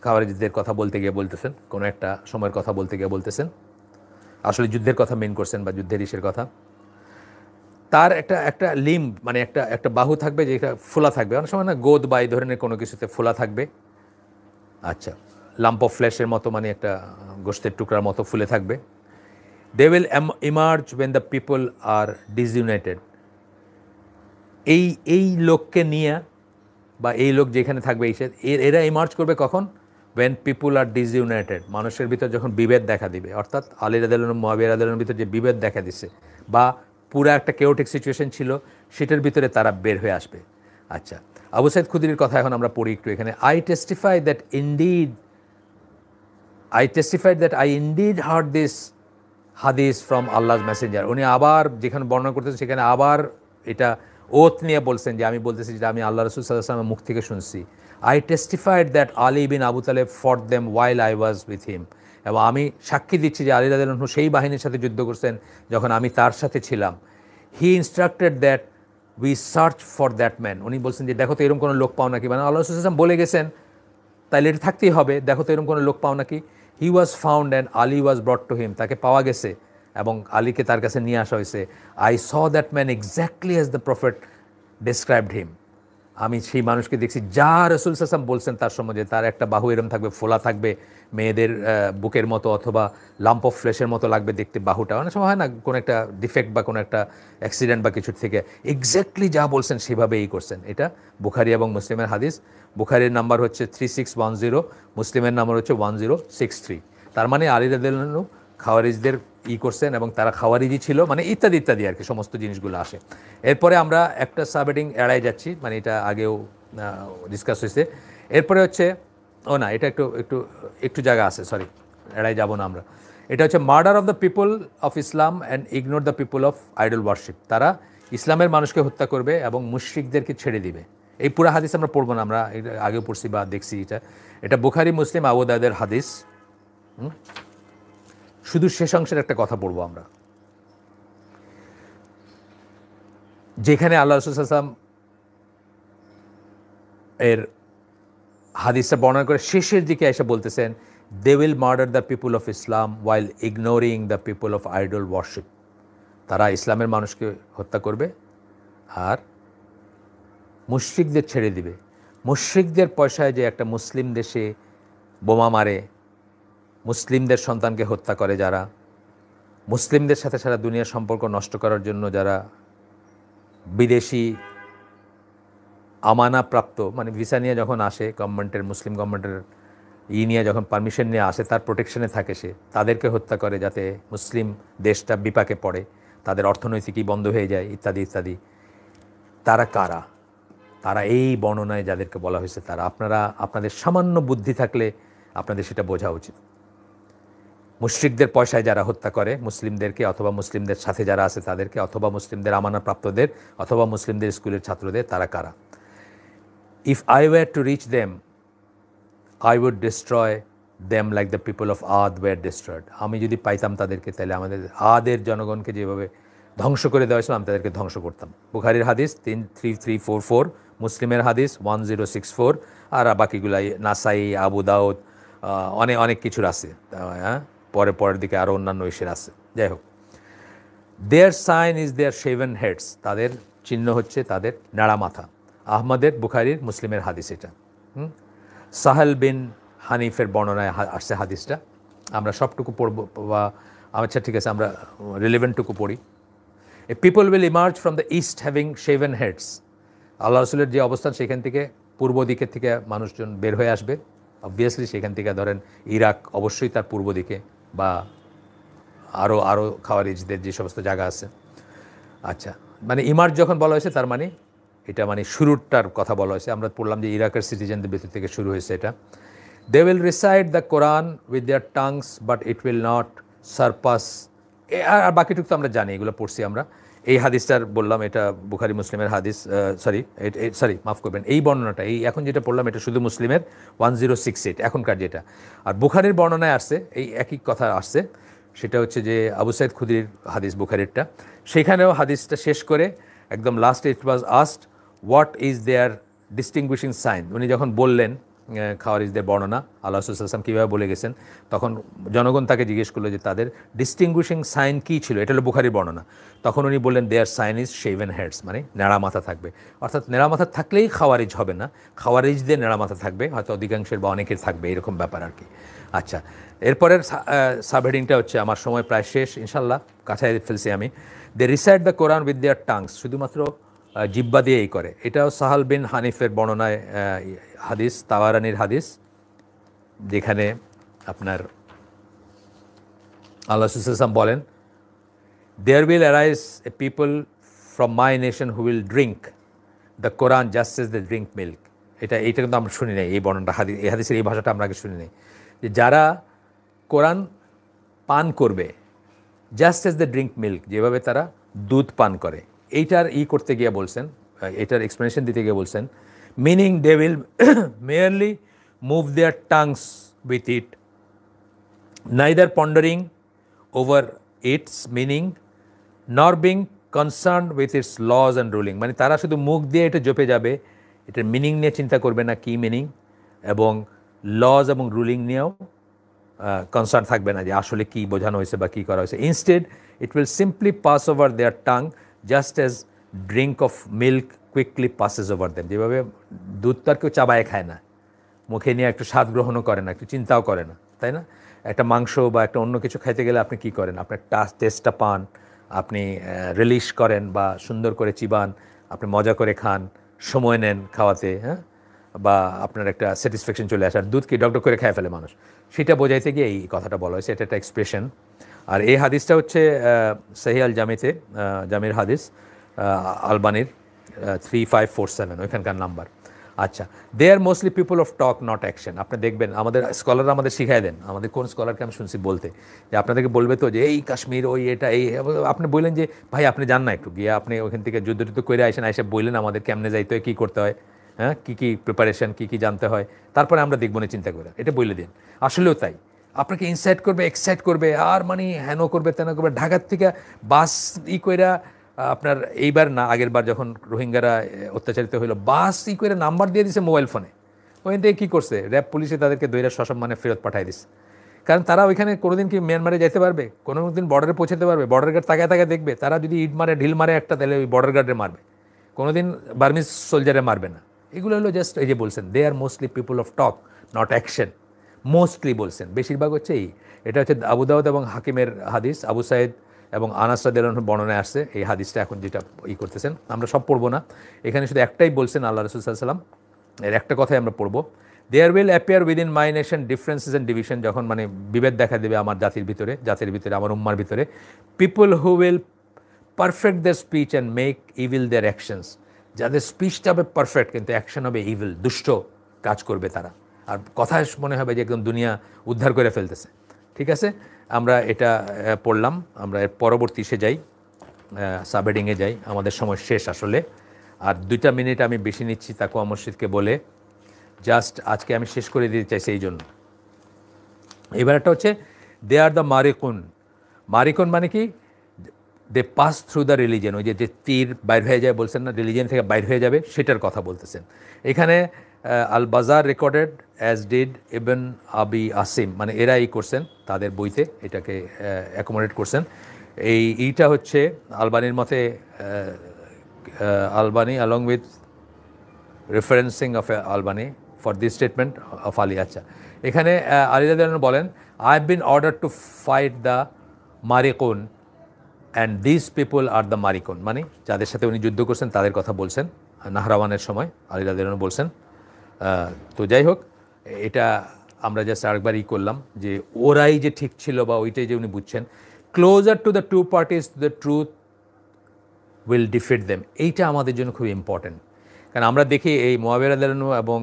খাওয়ারিজদের কথা বলতে গিয়ে বলতেছেন, কোনো একটা সময়ের কথা বলতে গিয়ে বলতেছেন, আসলে যুদ্ধের কথা মেন করছেন বা যুদ্ধের ইসের কথা। তার একটা লিম্ব, মানে একটা বাহু থাকবে যেটা ফোলা থাকবে, অনেক সময় না গোদ বা এই ধরনের কোনো কিছুতে ফোলা থাকবে, আচ্ছা, লাম্প অফ ফ্ল্যাশের মতো, মানে একটা গোশতের টুকরার মতো ফুলে থাকবে। They will emerge when the people are disunited. এই লোককে নিয়ে বা এই লোক যেখানে থাকবে, এরা ইমার্জ করবে কখন? ওয়েন পিপুল আর ডিসইউনাইটেড, মানুষের ভিতর যখন বিভেদ দেখা দিবে, অর্থাৎ আলী রাদিয়াল্লাহু মুআবিয়া রাদিয়াল্লাহুর ভিতর যে বিভেদ দেখা দিচ্ছে বা পুরা একটা কেওটিক সিচুয়েশন ছিল, সেটার ভিতরে তারা বের হয়ে আসবে। আচ্ছা, আবু সাইদ খুদরির কথা এখন আমরা পড়ি একটু এখানে। I টেস্টিফাইড that I indeed hard this হাদিস ফ্রম আল্লাহর মেসেঞ্জার। উনি আবার যেখানে বর্ণনা করতেছেন সেখানে আবার এটা ওথ নিয়ে বলছেন, যে আমি বলতেছি যেটা আমি আল্লাহ রাসূল সাল্লাল্লাহু আলাইহি ওয়াসাল্লামের মুখ থেকে শুনছি। আই টেস্টিফাইড দ্যাট আলী বিন আবু তালেব ফট them while I was with him. এবং আমি সাক্ষী দিচ্ছি যে আলী রাদিয়াল্লাহু আনহু সেই বাহিনীর সাথে যুদ্ধ করছেন যখন আমি তার সাথে ছিলাম। He instructed that we search for that man. উনি বলছেন যে দেখো তো এরকম কোনো লোক পাও নাকি, মানে আল্লাহ রাসূল সাল্লাল্লাহু আলাইহি ওয়াসাল্লাম বলে গেছেন, তাইলে এটা থাকতেই হবে, দেখো তো এরকম কোনো লোক পাও নাকি। He was found and Ali was brought to him. তাকে পাওয়া গেছে এবং আলীকে তার কাছে নিয়ে আসা হয়েছে। I saw that man exactly as the prophet described him. আমি সেই মানুষকে দেখছি যা রাসূল সাল্লাল্লাহু আলাইহি ওয়াসাল্লাম বলছেন তার সম্বন্ধে, তার একটা বাহু এরম থাকবে, ফোলা থাকবে, মেয়েদের বুকের মতো অথবা লাম্প অফ ফ্লেশের মতো লাগবে দেখতে বাহুটা। অনেক সময় হয় না কোনো একটা ডিফেক্ট বা কোনো একটা অ্যাক্সিডেন্ট বা কিছুর থেকে, এক্স্যাক্টলি যা বলছেন সেভাবেই করছেন। এটা বুখারী এবং মুসলিমের হাদিস। বুখারীর নাম্বার হচ্ছে 3610, মুসলিমের নাম্বার হচ্ছে 1063। তার মানে আলী রাদিয়াল্লাহু আনহু খাওয়ারিজদের করছেন এবং তারা খাওয়ারিজি ছিল, মানে ইত্যাদি ইত্যাদি আর কি, সমস্ত জিনিসগুলো আসে। এরপরে আমরা একটা সাবহেডিং এড়াই যাচ্ছি, মানে এটা আগেও ডিসকাস হয়েছে। এরপরে হচ্ছে না, এটা একটু জায়গা আছে, সরি, এড়াই যাব না আমরা। এটা হচ্ছে murder of the people of Islam and ignore the people of idol worship. তারা ইসলামের মানুষকে হত্যা করবে এবং মুশরিকদেরকে ছেড়ে দিবে। এই পুরো হাদিস আমরা পড়বো না, আমরা আগেও পড়ছি বা দেখছি। এটা বুখারী, মুসলিম, আবু দাউদের হাদিস। শুধু শেষ অংশের একটা কথা পড়বো আমরা, যেখানে আল্লাহ রাসূল সাল্লাল্লাহু আলাইহি ওয়াসাল্লাম এর হাদিসটা বর্ণনা করে শেষের দিকে এসে বলতেছেন, they will murder the people of Islam while ignoring the people of idol worship. তারা ইসলামের মানুষকে হত্যা করবে আর মুশরিকদের ছেড়ে দিবে। মুশরিকদের পয়সায় যে একটা মুসলিম দেশে বোমা মারে, মুসলিমদের সন্তানকে হত্যা করে, যারা মুসলিমদের সাথে সারা দুনিয়ার সম্পর্ক নষ্ট করার জন্য যারা বিদেশি আমানাপ্রাপ্ত, মানে ভিসা নিয়ে যখন আসে গভর্নমেন্টের, মুসলিম গভর্নমেন্টের নিয়ে যখন পারমিশন নিয়ে আসে, তার প্রোটেকশনে থাকে, সে তাদেরকে হত্যা করে যাতে মুসলিম দেশটা বিপাকে পড়ে, তাদের অর্থনৈতিকই বন্ধ হয়ে যায়, ইত্যাদি ইত্যাদি। তারা কারা? তারা এই বর্ণনায় যাদেরকে বলা হয়েছে তারা। আপনাদের সামান্য বুদ্ধি থাকলে আপনাদের সেটা বোঝা উচিত। মুশরিকদের পয়সায় যারা হত্যা করে মুসলিমদেরকে, অথবা মুসলিমদের সাথে যারা আছে তাদেরকে, অথবা মুসলিমদের আমানতপ্রাপ্তদের, অথবা মুসলিমদের স্কুলের ছাত্রদের, তারা কারা? If I were to reach them I would destroy them like the people of Aad were destroyed. আমি যদি পাইতাম তাদেরকে, তাহলে আমাদের আদের জনগণকে যেভাবে ধ্বংস করে দেওয়া হয়েছিল আমি তাদেরকে ধ্বংস করতাম। বুখারীর হাদিস 3344, মুসলিমের হাদিস 1064, আর বাকিগুলাই নাসাই, আবু দাউদ, অনেক কিছুর আছে, হ্যাঁ, পরের দিকে আরও অন্যান্য ইসের আছে। যাই হোক, their sign is their shaven heads. তাদের চিহ্ন হচ্ছে তাদের নাড়া মাথা। আহমদের, বুখারীর, মুসলিমের হাদিস এটা। সাহেল বিন হানিফের বর্ণনায় আসছে হাদিসটা। আমরা সবটুকু পড়ব বা আচ্ছা ঠিক আছে, আমরা রিলেভেন্টটুকু পড়ি। A people will emerge from the east having shaven heads. আল্লাহ রসুলের যে অবস্থান, সেখান থেকে পূর্ব দিকের থেকে মানুষজন বের হয়ে আসবে। অবভিয়াসলি সেখান থেকে ধরেন ইরাক অবশ্যই তার পূর্ব দিকে, বা আরও খাওয়ারিজদের যে সমস্ত জায়গা আছে। আচ্ছা, মানে ইমার্জ যখন বলা হয়েছে তার মানে এটা মানে শুরুটার কথা বলা হয়েছে। আমরা পড়লাম যে ইরাকের সিটিজেনদের ভিতর থেকে শুরু হয়েছে এটা। They will recite the Quran with their tongues but it will not surpass. আর বাকিটুকু তো আমরা জানি, এগুলো পড়ছি আমরা। এই হাদিসটার বললাম এটা বুখারী মুসলিমের হাদিস, সরি মাফ করবেন, এই বর্ণনাটা এখন যেটা পড়লাম এটা শুধু মুসলিমের 1068 এখনকার যেটা। আর বুখারীর বর্ণনায় আসছে এই একই কথা আসছে, সেটা হচ্ছে যে আবু সাইদ খুদরির হাদিস বুখারীরটা। সেখানেও হাদিসটা শেষ করে একদম লাস্টে it was asked what is their distinguishing sign. উনি যখন বললেন খাওয়ারিজদের বর্ণনা, আল্লাহ রাসূল সাল্লাল্লাহু আলাইহি ওয়াসাল্লাম কীভাবে বলে গেছেন, তখন জনগণ তাকে জিজ্ঞেস করলো যে তাদের ডিস্টিংগুইশিং সাইন কী ছিল। এটা হলো বুখারীর বর্ণনা। তখন উনি বললেন their sign is shaven heads, মানে নেড়া মাথা থাকবে। অর্থাৎ নেড়া মাথা থাকলেই খাওয়ারিজ হবে না, খাওয়ারিজদের নেড়া মাথা থাকবে, হয়তো অধিকাংশের বা অনেকের থাকবে, এরকম ব্যাপার আর কি। আচ্ছা, এরপরের সাবহেডিংটা হচ্ছে, আমার সময় প্রায় শেষ, ইনশাল্লাহ কাছায় ফেলছি আমি। They recite the Quran with their tongues, শুধুমাত্র জিব্বা দিয়েই করে। এটাও সাহাল বিন হানিফের বর্ণনায় হাদিস, তাবারানির হাদিস, যেখানে আপনার আল্লাহ রাসূল সাল্লাল্লাহু আলাইহি ওয়াসাল্লাম বলেন, there will arise a people from my nation who will drink the Quran just as they drink milk. এটা কিন্তু আমরা শুনি নাই, এই বর্ণনাটা এই হাদিসের এই ভাষাটা আমরা আগে শুনি নাই, যে যারা কোরআন পান করবে just as the drink milk, যেভাবে তারা দুধ পান করে। এইটার করতে গিয়ে বলছেন, এটার এক্সপ্লেনেশন দিতে গিয়ে বলছেন, meaning they will merely move their tongues with it, neither pondering over its meaning nor being concern with its laws and ruling. মানে তারা শুধু মুখ দিয়ে এটা জপে যাবে, এটার মিনিং নিয়ে চিন্তা করবে না কী মিনিং, এবং লজ এবং রুলিং নিয়েও কনসার্ন থাকবে না যে আসলে কী বোঝানো হয়েছে বা কী করা হয়েছে। Instead it will simply pass over their tongue just as drink of milk quickly passes over them. যেভাবে দুধ তো আর কেউ চাবায় খায় না, মুখে নিয়ে একটু স্বাদ গ্রহণও করে না, একটু চিন্তাও করে না, তাই না? একটা মাংস বা একটা অন্য কিছু খাইতে গেলে আপনি কী করেন, আপনার টেস্টটা পান, আপনি রিলিশ করেন বা সুন্দর করে চিবান, আপনি মজা করে খান, সময় নেন খাওয়াতে, হ্যাঁ, বা আপনার একটা স্যাটিসফ্যাকশন চলে আসে। আর দুধ কি ডকডক করে খায় ফেলে মানুষ, সেটা বোঝাইতে গিয়ে এই কথাটা বলা হয়েছে। এটা একটা এক্সপ্রেশন। আর এই হাদিসটা হচ্ছে সহিহ আল জামিতে, জামির হাদিস, আলবানির 3547 ওইখানকার নাম্বার। আচ্ছা, they are mostly people of talk not action. আপনি দেখবেন আমাদের স্কলাররা আমাদের শিখাই দেন, আমাদের কোন স্কলারকে আমি শুনছি বলতে, যে আপনাদেরকে বলবে তো যে এই কাশ্মীর ওই এটা এই, আপনি বললেন যে ভাই আপনি যান না একটু গিয়ে, আপনি ওখান থেকে যুদ্ধ টুদ্ধ করে আসেন, এসে বললেন আমাদের কেমনে যাইতে হয়, কী করতে হয়, হ্যাঁ, কী কী প্রিপারেশন, কী কী জানতে হয়, তারপরে আমরা দেখব না চিন্তা করে, এটা বলে দিন। আসলেও তাই, আপনাকে ইনসাইট করবে, এক্সাইট করবে, আর মানে হেন করবে তেন করবে। ঢাকার থেকে বাস কইরা আপনার এইবার না, আগের বার যখন রোহিঙ্গারা অত্যাচারিত হইলো, বাস করে নাম্বার দিয়ে দিছে মোবাইল ফোনে। ওইখান থেকে কী করছে, র্যাব পুলিশে তাদেরকে দৈরা সসম্মানে ফেরত পাঠিয়ে দিচ্ছে। কারণ তারা ওইখানে কোনোদিন কি মিয়ানমারে যেতে পারবে, কোনো দিন বর্ডারে পৌঁছাতে পারবে? বর্ডার গার্ড তাকায় তাকায় দেখবে। তারা যদি ইট মারে, ঢিল মারে একটা, তাহলে ওই বর্ডার গার্ডে মারবে, কোনোদিন বার্মিজ সোলজারে মারবে না। এগুলো হলো জাস্ট এই যে বলছেন, they are mostly people of talk not action. Mostly বলছেন, বেশিরভাগ হচ্ছে এটা হচ্ছে আবু দাউদ এবং হাকিমের হাদিস, আবু সাইদ এবং আনাস রাদিয়াল্লাহু আনহু বর্ণনায় আসছে এই হাদিসটা। এখন যেটা করতেছেন, আমরা সব পড়বো না, এখানে শুধু একটাই বলছেন আল্লাহ রাসূল সাল্লাল্লাহু আলাইহি ওয়াসাল্লাম, এর একটা কথাই আমরা পড়বো। There will appear within my nation differences and division, যখন মানে বিভেদ দেখা দেবে আমার জাতির ভিতরে, আমার উম্মার ভিতরে। People who will perfect their speech and make evil their actions, যাদের স্পিচটা হবে পারফেক্ট কিন্তু অ্যাকশন হবে ইভিল, দুষ্ট কাজ করবে তারা, আর কথা মনে হবে যে একদম দুনিয়া উদ্ধার করে ফেলতেছে। ঠিক আছে, আমরা এটা পড়লাম। আমরা এর পরবর্তী যাই, সাবহেডিংয়ে যাই, আমাদের সময় শেষ আসলে। আর 2 মিনিট আমি বেশি নিচ্ছি তাকুয়া মসজিদকে বলে, জাস্ট আজকে আমি শেষ করে দিতে চাইছি এই জন্য। এবার একটা হচ্ছে দে আর দ্য মারিকুন। মারিকুন মানে কি, দে পাস থ্রু দ্য রিলিজিয়ন। ওই যে তীর বাইর হয়ে যায় বলছেন না, রিলিজিয়ন থেকে বাইর হয়ে যাবে, সেটার কথা বলতেছেন এখানে। আল বাজার রেকর্ডেড অ্যাজ ডিড ইবন আবি আসিম, মানে এরা করছেন তাদের বইতে, এটাকে অ্যাকোমোডেট করছেন। এইটা হচ্ছে আলবানির মতে, Albani along with referencing of Albani for this statement of Ali। আচ্ছা, এখানে আলী রাদিয়াল্লাহু আনহু বলেন, I have been order to fight the Mariqun and this people are the Mariqun, মানে যাদের সাথে উনি যুদ্ধ করছেন তাদের কথা বলছেন নাহরাওয়ানের সময়, আলী রাদিয়াল্লাহু আনহু বলছেন। তো যাই হোক, এটা আমরা জাস্ট আরেকবার করলাম যে ওরাই যে ঠিক ছিল বা ওইটাই যে উনি বুঝছেন। Closer to the two parties the truth will defeat them, এইটা আমাদের জন্য খুব ইম্পর্টেন্ট। কারণ আমরা দেখি এই মুআবিয়া রাদিয়াল্লাহু আনহু এবং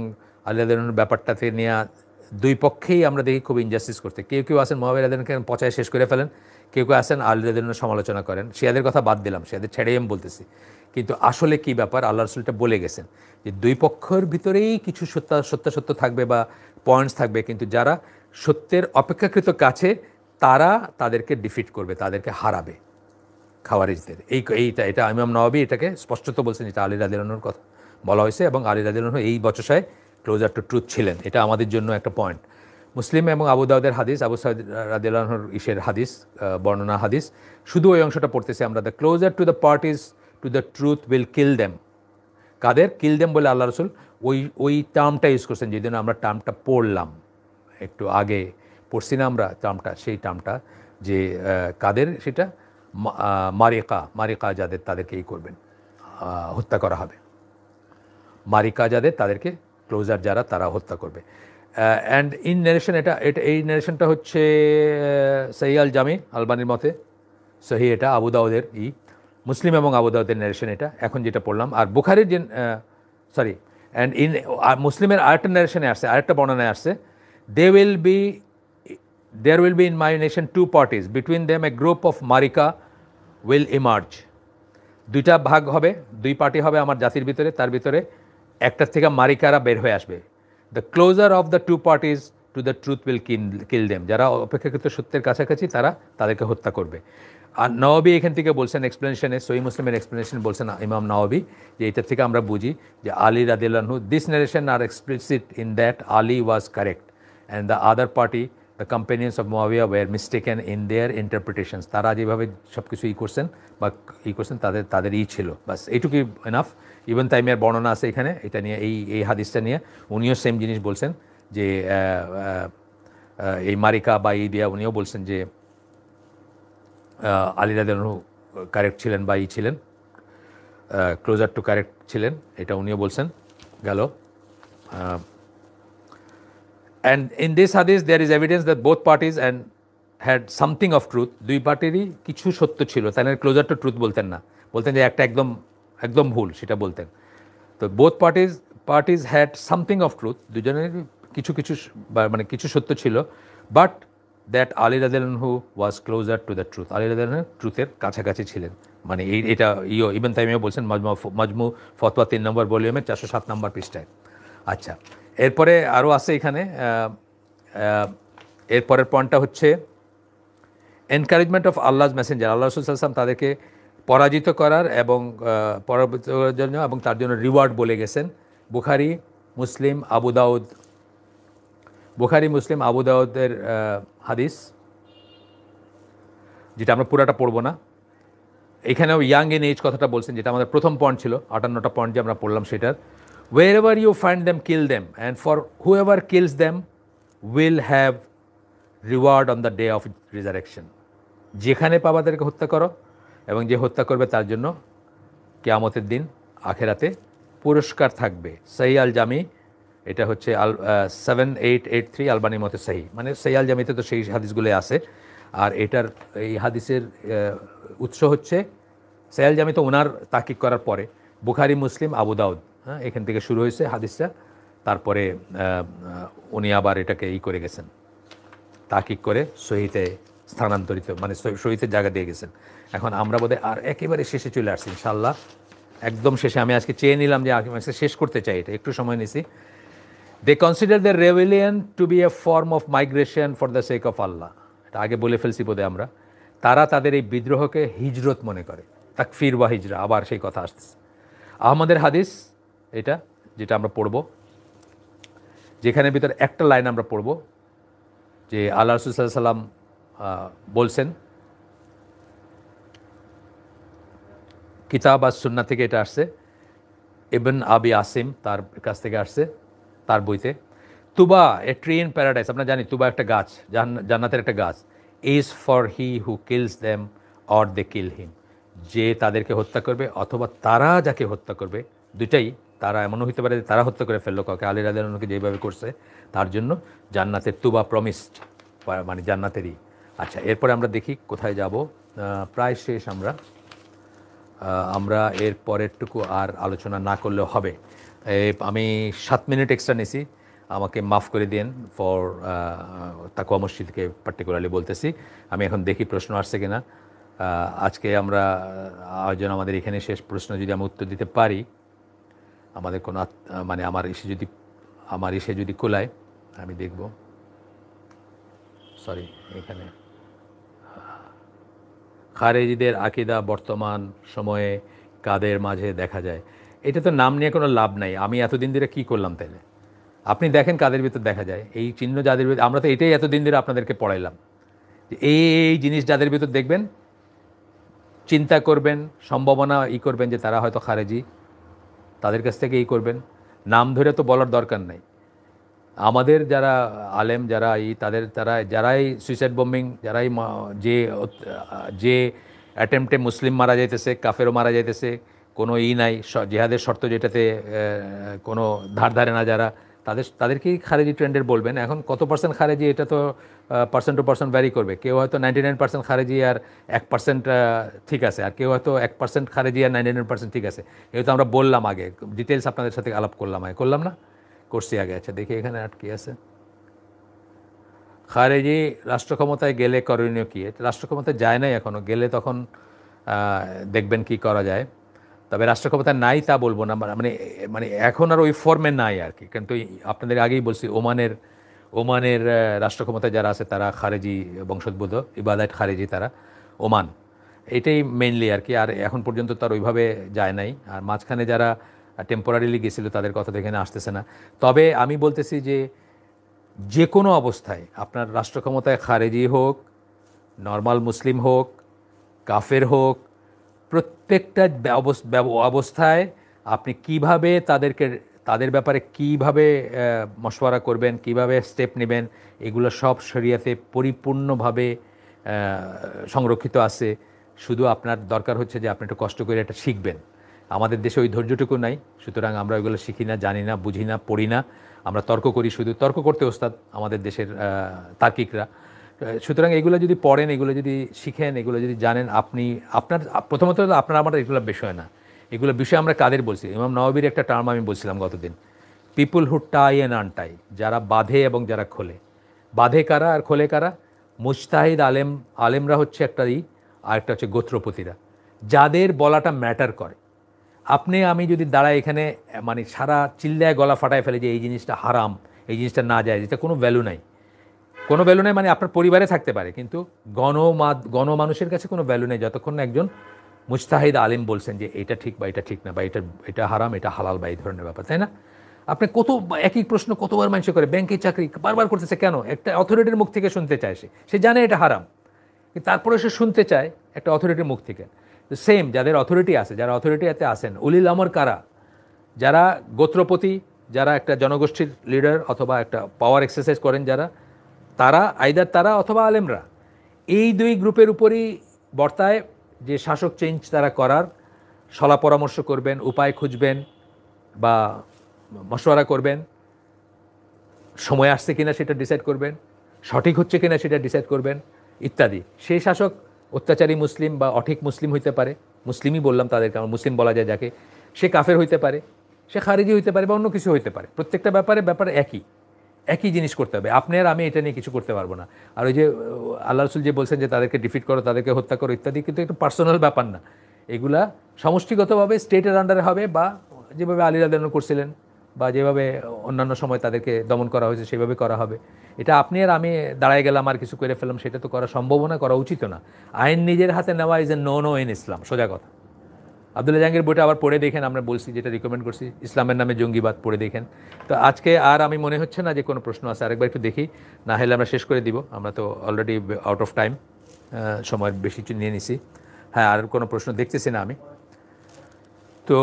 আলী রাদিয়াল্লাহু আনহুর ব্যাপারটাতে নিয়ে দুই পক্ষেই আমরা দেখি খুব ইনজাস্টিস করতে। কেউ আসেন মুআবিয়া রাদিয়াল্লাহু আনহুকে পচায় শেষ করে ফেলেন, কেউ আসেন আলী রাদিয়াল্লাহু আনহুর সমালোচনা করেন। শিয়াদের কথা বাদ দিলাম, শিয়াদের ছেড়েই আমি বলতেছি। কিন্তু আসলে কি ব্যাপার, আল্লাহ রাসূলটা বলে গেছেন যে দুই পক্ষের ভিতরেই কিছু সত্য থাকবে বা পয়েন্টস থাকবে, কিন্তু যারা সত্যের অপেক্ষাকৃত কাছে তারা তাদেরকে ডিফিট করবে, তাদেরকে হারাবে খাওয়ারিজদের। এটা ইমাম নওয়াবী এটাকে স্পষ্টত বলছেন, যেটা আলী রাদিয়াল্লাহু আনহুর কথা বলা হয়েছে, এবং আলী রাদিয়াল্লাহু আনহু এই বচসায় ক্লোজার টু ট্রুথ ছিলেন। এটা আমাদের জন্য একটা পয়েন্ট। মুসলিম এবং আবু দাউদের হাদিস, আবু সাঈদ রাদিয়াল্লাহু আনহুর হাদিস, বর্ণনা হাদিস, শুধু ওই অংশটা পড়তেছি আমরা। The closer to the parties to the truth will kill them. কাদের কিল দেম বলে আল্লাহ রসুল ওই টার্মটা ইউজ করছেন, যেই জন্য আমরা টার্মটা পড়লাম একটু আগে, পড়ছি না আমরা টার্মটা, সেই টার্মটা যে কাদের, সেটা মারিকা যাদের, তাদেরকে করবেন, হত্যা করা হবে। মারিকা যাদের, তাদেরকে ক্লোজার যারা, তারা হত্যা করবে। অ্যান্ড ইন নারেশন, এই নারেশনটা হচ্ছে সহিহ আল জামি আলবানির মতে সহি, এটা আবু দাউদের মুসলিম এবং আবু দাউদের নারেশন এটা এখন যেটা পড়লাম। আর বুখারীর যে সরি, অ্যান্ড ইন মুসলিমের আরেকটা নারেশনে আসছে, আরেকটা বর্ণনায় আসছে, there will be in my nation two parties, between them a group of Mariqa will emerge. দুইটা ভাগ হবে, দুই পার্টি হবে আমার জাতির ভিতরে, তার ভিতরে একটার থেকে মারিকারা বের হয়ে আসবে। The closer of the two parties to the truth will kill them, যারা অপেক্ষাকৃত সত্যের কাছাকাছি তারা তাদেরকে হত্যা করবে। আর নওয়াবী এখান থেকে বলছেন এক্সপ্লেনেশনে, সহিহ মুসলিমের এক্সপ্লেনেশন বলছেন ইমাম নওয়াবী, যে এটার থেকে আমরা বুঝি যে আলী রাদিয়াল্লাহু আনহু, this narration are explicit in that Ali was correct and the other party the companions of Muawiya were mistaken in their interpretations. তারা যেভাবে সব কিছু করছেন বা করছেন, তাদের ছিল, বাস এইটুকুই এনাফ। ইবন তাইমিয়ার বর্ণনা আছে এখানে, এটা নিয়ে এই হাদিসটা নিয়ে উনিও সেম জিনিস বলছেন, যে এই মারিকা বা দিয়া উনিও বলছেন যে আলী রাদিয়াল্লাহু আনহু কারেক্ট ছিলেন বা ছিলেন, ক্লোজার টু কারেক্ট ছিলেন, এটা উনিও বলছেন গেল। And in this hadith there is evidence that both parties and had something of truth, দুই পার্টিরই কিছু সত্য ছিল, তাই না ক্লোজার টু ট্রুথ বলতেন না, বলতেন যে একটা একদম ভুল, সেটা বলতেন। তো both parties had something of truth, দুজনের কিছু মানে কিছু সত্য ছিল, বাট দ্যাট আলী রাদিয়াল্লাহু আনহু was closer to the truth, Ali রাদিয়াল্লাহু আনহু ট্রুথের কাছাকাছি ছিলেন। মানে এটা ইবন তাইমিয়া বলছেন মাজমু ফতোয়া 3 নম্বর ভলিউমের 407 নম্বর পৃষ্ঠায়। আচ্ছা, এরপরে আরও আছে এখানে, এরপরের পয়েন্টটা হচ্ছে এনকারেজমেন্ট অফ আল্লাহর মেসেঞ্জার, আল্লাহ রাসূল সাল্লাল্লাহু আলাইহি ওয়াসাল্লাম তাদেরকে পরাজিত করার এবং পরাজিত করার জন্য এবং তার জন্য রিওয়ার্ড বলে গেছেন। বুখারী, মুসলিম, আবু দাউদ, বুখারী, মুসলিম, আবু দাউদের হাদিস, যেটা আমরা পুরাটা পড়ব না। এখানেও ইয়াং ইন এজ কথাটা বলছেন, যেটা আমাদের প্রথম পয়েন্ট ছিল, 58টা পয়েন্ট যে আমরা পড়লাম সেটার। Wherever you find them kill them and for whoever kills them will have reward on the day of resurrection. যেখানে পাবা তাদেরকে হত্যা করো, এবং যে হত্যা করবে তার জন্য কিয়ামতের দিন আখেরাতে পুরস্কার থাকবে। সহিহ আল জামি, এটা হচ্ছে 7883, আলবানির মতে সহিহ, মানে সহিহ আল জামিতে তো সেই হাদিসগুলো আছে। আর এটার এই হাদিসের উৎস হচ্ছে সহিহ আল জামি তো ওনার তাহকিক করার পরে, বুখারী, মুসলিম, আবু দাউদ, হ্যাঁ, এখান থেকে শুরু হয়েছে হাদিসটা। তারপরে উনি আবার এটাকে করে গেছেন, তাহকিক করে সহিতে স্থানান্তরিত, মানে সহিতের জায়গা দিয়ে গেছেন। এখন আমরা বোধহয় আর একেবারে শেষে চলে আসছি ইনশাআল্লাহ, একদম শেষে। আমি আজকে চেয়ে নিলাম যে আজকে শেষ করতে চাই, এটা একটু সময় নিছি। They consider the rebellion to be a form of migration for the sake of Allah. এটা আগে বলে ফেলছি বোধহয় আমরা। তারা তাদের এই বিদ্রোহকে হিজরত মনে করে, তাকফির বা হিজরা, আবার সেই কথা আসতেছে। আহমদের হাদিস এটা, যেটা আমরা পড়ব, যেখানে ভিতরে একটা লাইন আমরা পড়ব যে আল্লাহ রাসূল সাল্লাল্লাহু আলাইহি ওয়াসাল্লাম বলছেন, কিতাব আর সুন্নাহ থেকে এটা আসছে, ইবন আবি আসিম তার কাছ থেকে আসছে তার বইতে। Tuba a tree in paradise, আমরা জানি তুবা একটা গাছ, জান্নাতের একটা গাছ। Is for he who kills them or they kill him, যে তাদেরকে হত্যা করবে অথবা তারা যাকে হত্যা করবে, দুটাই। তারা এমনও হতে পারে যে তারা হত্যা করে ফেললো কাউকে, আলী রাদিয়াল্লাহু আনহুকে যেভাবে করছে, তার জন্য জান্নাতের তুবা প্রমিসড, মানে জান্নাতেরই। আচ্ছা, এরপরে আমরা দেখি কোথায় যাব। প্রায় শেষ আমরা এর পরেরটুকু আর আলোচনা না করলেও হবে। আমি 7 মিনিট এক্সট্রা নিছি, আমাকে মাফ করে দিন ফর তাকওয়া মসজিদকে পার্টিকুলারলি বলতেছি। আমি এখন দেখি প্রশ্ন আসছে কিনা। আজকে আমরা আয়োজন আমাদের এখানে শেষ। প্রশ্ন যদি আমি উত্তর দিতে পারি, আমাদের কোনো মানে আমার ইসে যদি কোলায়, আমি দেখব। সরি, এখানে খারেজিদের আকিদা বর্তমান সময়ে কাদের মাঝে দেখা যায়? এটা তো নাম নিয়ে কোনো লাভ নাই। আমি এতদিন ধরে কী করলাম তাইলে? আপনি দেখেন কাদের ভিতর দেখা যায় এই চিহ্ন, যাদের ভিতর আমরা তো এটাই এতদিন ধরে আপনাদেরকে পড়াইলাম যে এই জিনিস যাদের ভিতর দেখবেন, চিন্তা করবেন, সম্ভাবনা করবেন যে তারা হয়তো খারেজি, তাদের কাছ থেকে করবেন। নাম ধরে তো বলার দরকার নাই। আমাদের যারা আলেম, যারা যারাই সুইসাইড বোম্বিং, যারাই যে অ্যাটেম্পটে মুসলিম মারা যাইতেছে, কাফেরও মারা যাইতেছে, কোনো নাই, জিহাদের শর্ত যেটাতে কোনো ধারে না, যারা তাদেরকেই খারেজি ট্রেন্ডের বলবেন। এখন কত পার্সেন্ট খারেজি এটা তো পার্সেন্ট টু পার্সেন্ট ভ্যারি করবে। কেউ হয়তো 99% খারেজি আর 1% ঠিক আছে, আর কেউ হয়তো 1% খারেজি আর 99% ঠিক আছে। এই তো আমরা বললাম আগে, ডিটেলস আপনাদের সাথে আলাপ করলাম না, করছি আগে। আচ্ছা, দেখি এখানে আর কি আছে। খারেজি রাষ্ট্র ক্ষমতায় গেলে করণীয় কী? রাষ্ট্র ক্ষমতায় যায় নাই এখনও, গেলে তখন দেখবেন কি করা যায়। তবে রাষ্ট্র ক্ষমতা নাই তা বলবো না, মানে এখন আর ওই ফর্মে নাই আর কি। কিন্তু আপনাদের আগেই বলছি, ওমানের রাষ্ট্র ক্ষমতায় যারা আছে তারা খারেজি বংশোদ্ভূত, ইবাদাত খারেজি তারা, ওমান। এটাই মেইনলি আর কি। আর এখন পর্যন্ত তার ওইভাবে যায় নাই। আর মাঝখানে যারা টেম্পোরারিলি গেছিলো তাদের কথা তো এখানে আসতেছে না। তবে আমি বলতেছি যে কোনো অবস্থায় আপনার রাষ্ট্র ক্ষমতায় খারেজি হোক, নর্মাল মুসলিম হোক, কাফের হোক, প্রত্যেকটা অবস্থায় আপনি কিভাবে তাদের ব্যাপারে কিভাবে মশওয়ারা করবেন, কিভাবে স্টেপ নেবেন, এগুলো সব শরিয়াতে পরিপূর্ণভাবে সংরক্ষিত আছে। শুধু আপনার দরকার হচ্ছে যে আপনি একটু কষ্ট করে এটা শিখবেন। আমাদের দেশে ওই ধৈর্যটুকু নাই, সুতরাং আমরা ওইগুলো শিখি না, জানি না, বুঝি না, পড়ি না। আমরা তর্ক করি, শুধু তর্ক করতে ওস্তাদ আমাদের দেশের তার্কিকরা। সুতরাং এগুলো যদি পড়েন, এগুলো যদি শিখেন, এগুলো যদি জানেন, আপনার প্রথমত আপনার আমার এগুলো বিষয় না। এগুলো বিষয় আমরা কাদের বলছি? ইমাম নওয়াবির একটা টার্ম আমি বলছিলাম গতদিন, পিপুল হু টাই অ্যান্ড আনটাই, যারা বাঁধে এবং যারা খোলে। বাঁধে কারা আর খোলে কারা? মুজতাহিদ আলেমরা হচ্ছে একটা আর একটা হচ্ছে গোত্রপতিরা, যাদের বলাটা ম্যাটার করে। আমি যদি দাঁড়াই এখানে, মানে সারা চিল্লায় গলা ফাটায় ফেলে যে এই জিনিসটা হারাম, এই জিনিসটা না যায়, যেটা কোনো ভ্যালু নাই। কোনো ভ্যালু নেই মানে আপনার পরিবারে থাকতে পারে, কিন্তু গণমানুষের কাছে কোনো ভ্যালু নেই যতক্ষণ না একজন মুজতাহিদ আলিম বলছেন যে এটা ঠিক বা এটা ঠিক না, বা এটা হারাম, এটা হালাল, বা এই ধরনের ব্যাপার, তাই না? আপনি একই প্রশ্ন কতবার মানুষ করে, ব্যাংকের চাকরি বারবার করতেছে কেন? একটা অথরিটির মুখ থেকে শুনতে চায়, সে জানে এটা হারাম, কিন্তু তারপরে সে শুনতে চায় একটা অথরিটির মুখ থেকে। সেম যাদের অথরিটি আছে, যারা অথরিটিতে আছেন, উলিল আমর কারা, যারা গোত্রপতি, যারা একটা জনগোষ্ঠীর লিডার অথবা একটা পাওয়ার এক্সারসাইজ করেন যারা, তারা অথবা আলেমরা, এই দুই গ্রুপের উপরই বর্তায় যে শাসক চেঞ্জ তারা করার সলা পরামর্শ করবেন, উপায় খুঁজবেন বা মশওয়ারা করবেন, সময় আসছে কিনা সেটা ডিসাইড করবেন, সঠিক হচ্ছে কিনা সেটা ডিসাইড করবেন ইত্যাদি। সেই শাসক অত্যাচারী মুসলিম বা অঠিক মুসলিম হইতে পারে, মুসলিমই বললাম তাদেরকে, আমার মুসলিম বলা যায় যাকে, সে কাফের হইতে পারে, সে খারিজি হইতে পারে, বা অন্য কিছু হইতে পারে। প্রত্যেকটা ব্যাপারে একই জিনিস করতে হবে। আপনি আর আমি এটা নিয়ে কিছু করতে পারবো না। আর ওই যে আল্লাহ রসুল যে বলছেন যে তাদেরকে ডিফিট করো, তাদেরকে হত্যা করো ইত্যাদি, কিন্তু একটু পার্সোনাল ব্যাপার না, এগুলা সমষ্টিগতভাবে স্টেটের আন্ডারে হবে, বা যেভাবে আলী রাদিয়াল্লাহু আনহু করছিলেন বা যেভাবে অন্যান্য সময় তাদেরকে দমন করা হয়েছে সেভাবে করা হবে। এটা আপনি আর আমি দাঁড়ায় গেলাম আর কিছু করে ফেললাম, সেটা তো করা সম্ভব না, করা উচিত না। আইন নিজের হাতে নেওয়া ইজ এ নো ইন ইসলাম, সোজা কথা। আব্দুল্লাহ জাহাঙ্গীর বইটা আবার পড়ে দেখেন, আমরা বলছি যেটা রিকমেন্ড করছি, ইসলামের নামে জঙ্গিবাদ, পড়ে দেখেন। তো আজকে আর আমি মনে হচ্ছে না যে কোনো প্রশ্ন আছে, আরেকবার একটু দেখি, না হলে আমরা শেষ করে দিব, আমরা তো অলরেডি আউট অফ টাইম, সময় বেশি নিয়ে নিছি। হ্যাঁ, আর কোনো প্রশ্ন দেখতেছি না আমি। তো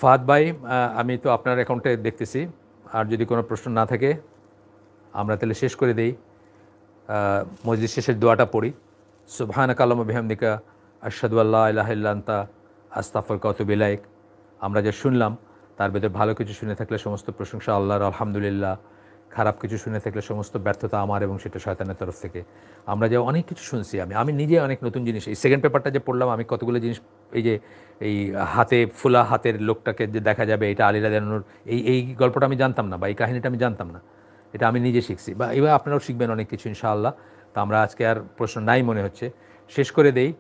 ফাহাদ ভাই, আমি তো আপনার অ্যাকাউন্টে দেখতেছি, আর যদি কোনো প্রশ্ন না থাকে আমরা তাহলে শেষ করে দেই। মজলিস শেষের দোয়াটা পড়ি। সুবহানাকা আল্লাহুম্মা বিহামদিকা আশহাদু আল্লা ইলাহা ইল্লা আনতা আস্তাগফিরুকা ওয়া আতুবু ইলাইক। আমরা যা শুনলাম তার ভেতর ভালো কিছু শুনে থাকলে সমস্ত প্রশংসা আল্লাহর, আলহামদুলিল্লাহ। খারাপ কিছু শুনে থাকলে সমস্ত ব্যর্থতা আমার এবং সেটা শয়তানের তরফ থেকে। আমরা যে অনেক কিছু শুনছি, আমি নিজে অনেক নতুন জিনিস, এই সেকেন্ড পেপারটা যে পড়লাম আমি কতগুলো জিনিস, এই যে এই হাতে ফোলা হাতের লোকটাকে যে দেখা যাবে, এটা আলী রাদিয়াল্লাহু আনহুর, এই গল্পটা আমি জানতাম না, বা এই কাহিনীটা আমি জানতাম না, এটা আমি নিজে শিখছি, বা এবার আপনারাও শিখবেন অনেক কিছু ইনশাআল্লাহ। তো আমরা আজকে আর প্রশ্ন নাই মনে হচ্ছে, শেষ করে দেই।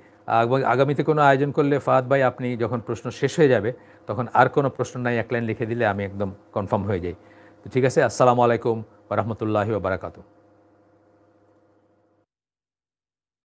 আগামীতে কোনো আয়োজন করলে ফাহাদ ভাই আপনি যখন প্রশ্ন শেষ হয়ে যাবে তখন আর কোনো প্রশ্ন নাই এক লাইন লিখে দিলে আমি একদম কনফার্ম হয়ে যাই। তো ঠিক আছে, আসসালামু আলাইকুম ওয়া রাহমাতুল্লাহি ওয়া বারাকাতুহু।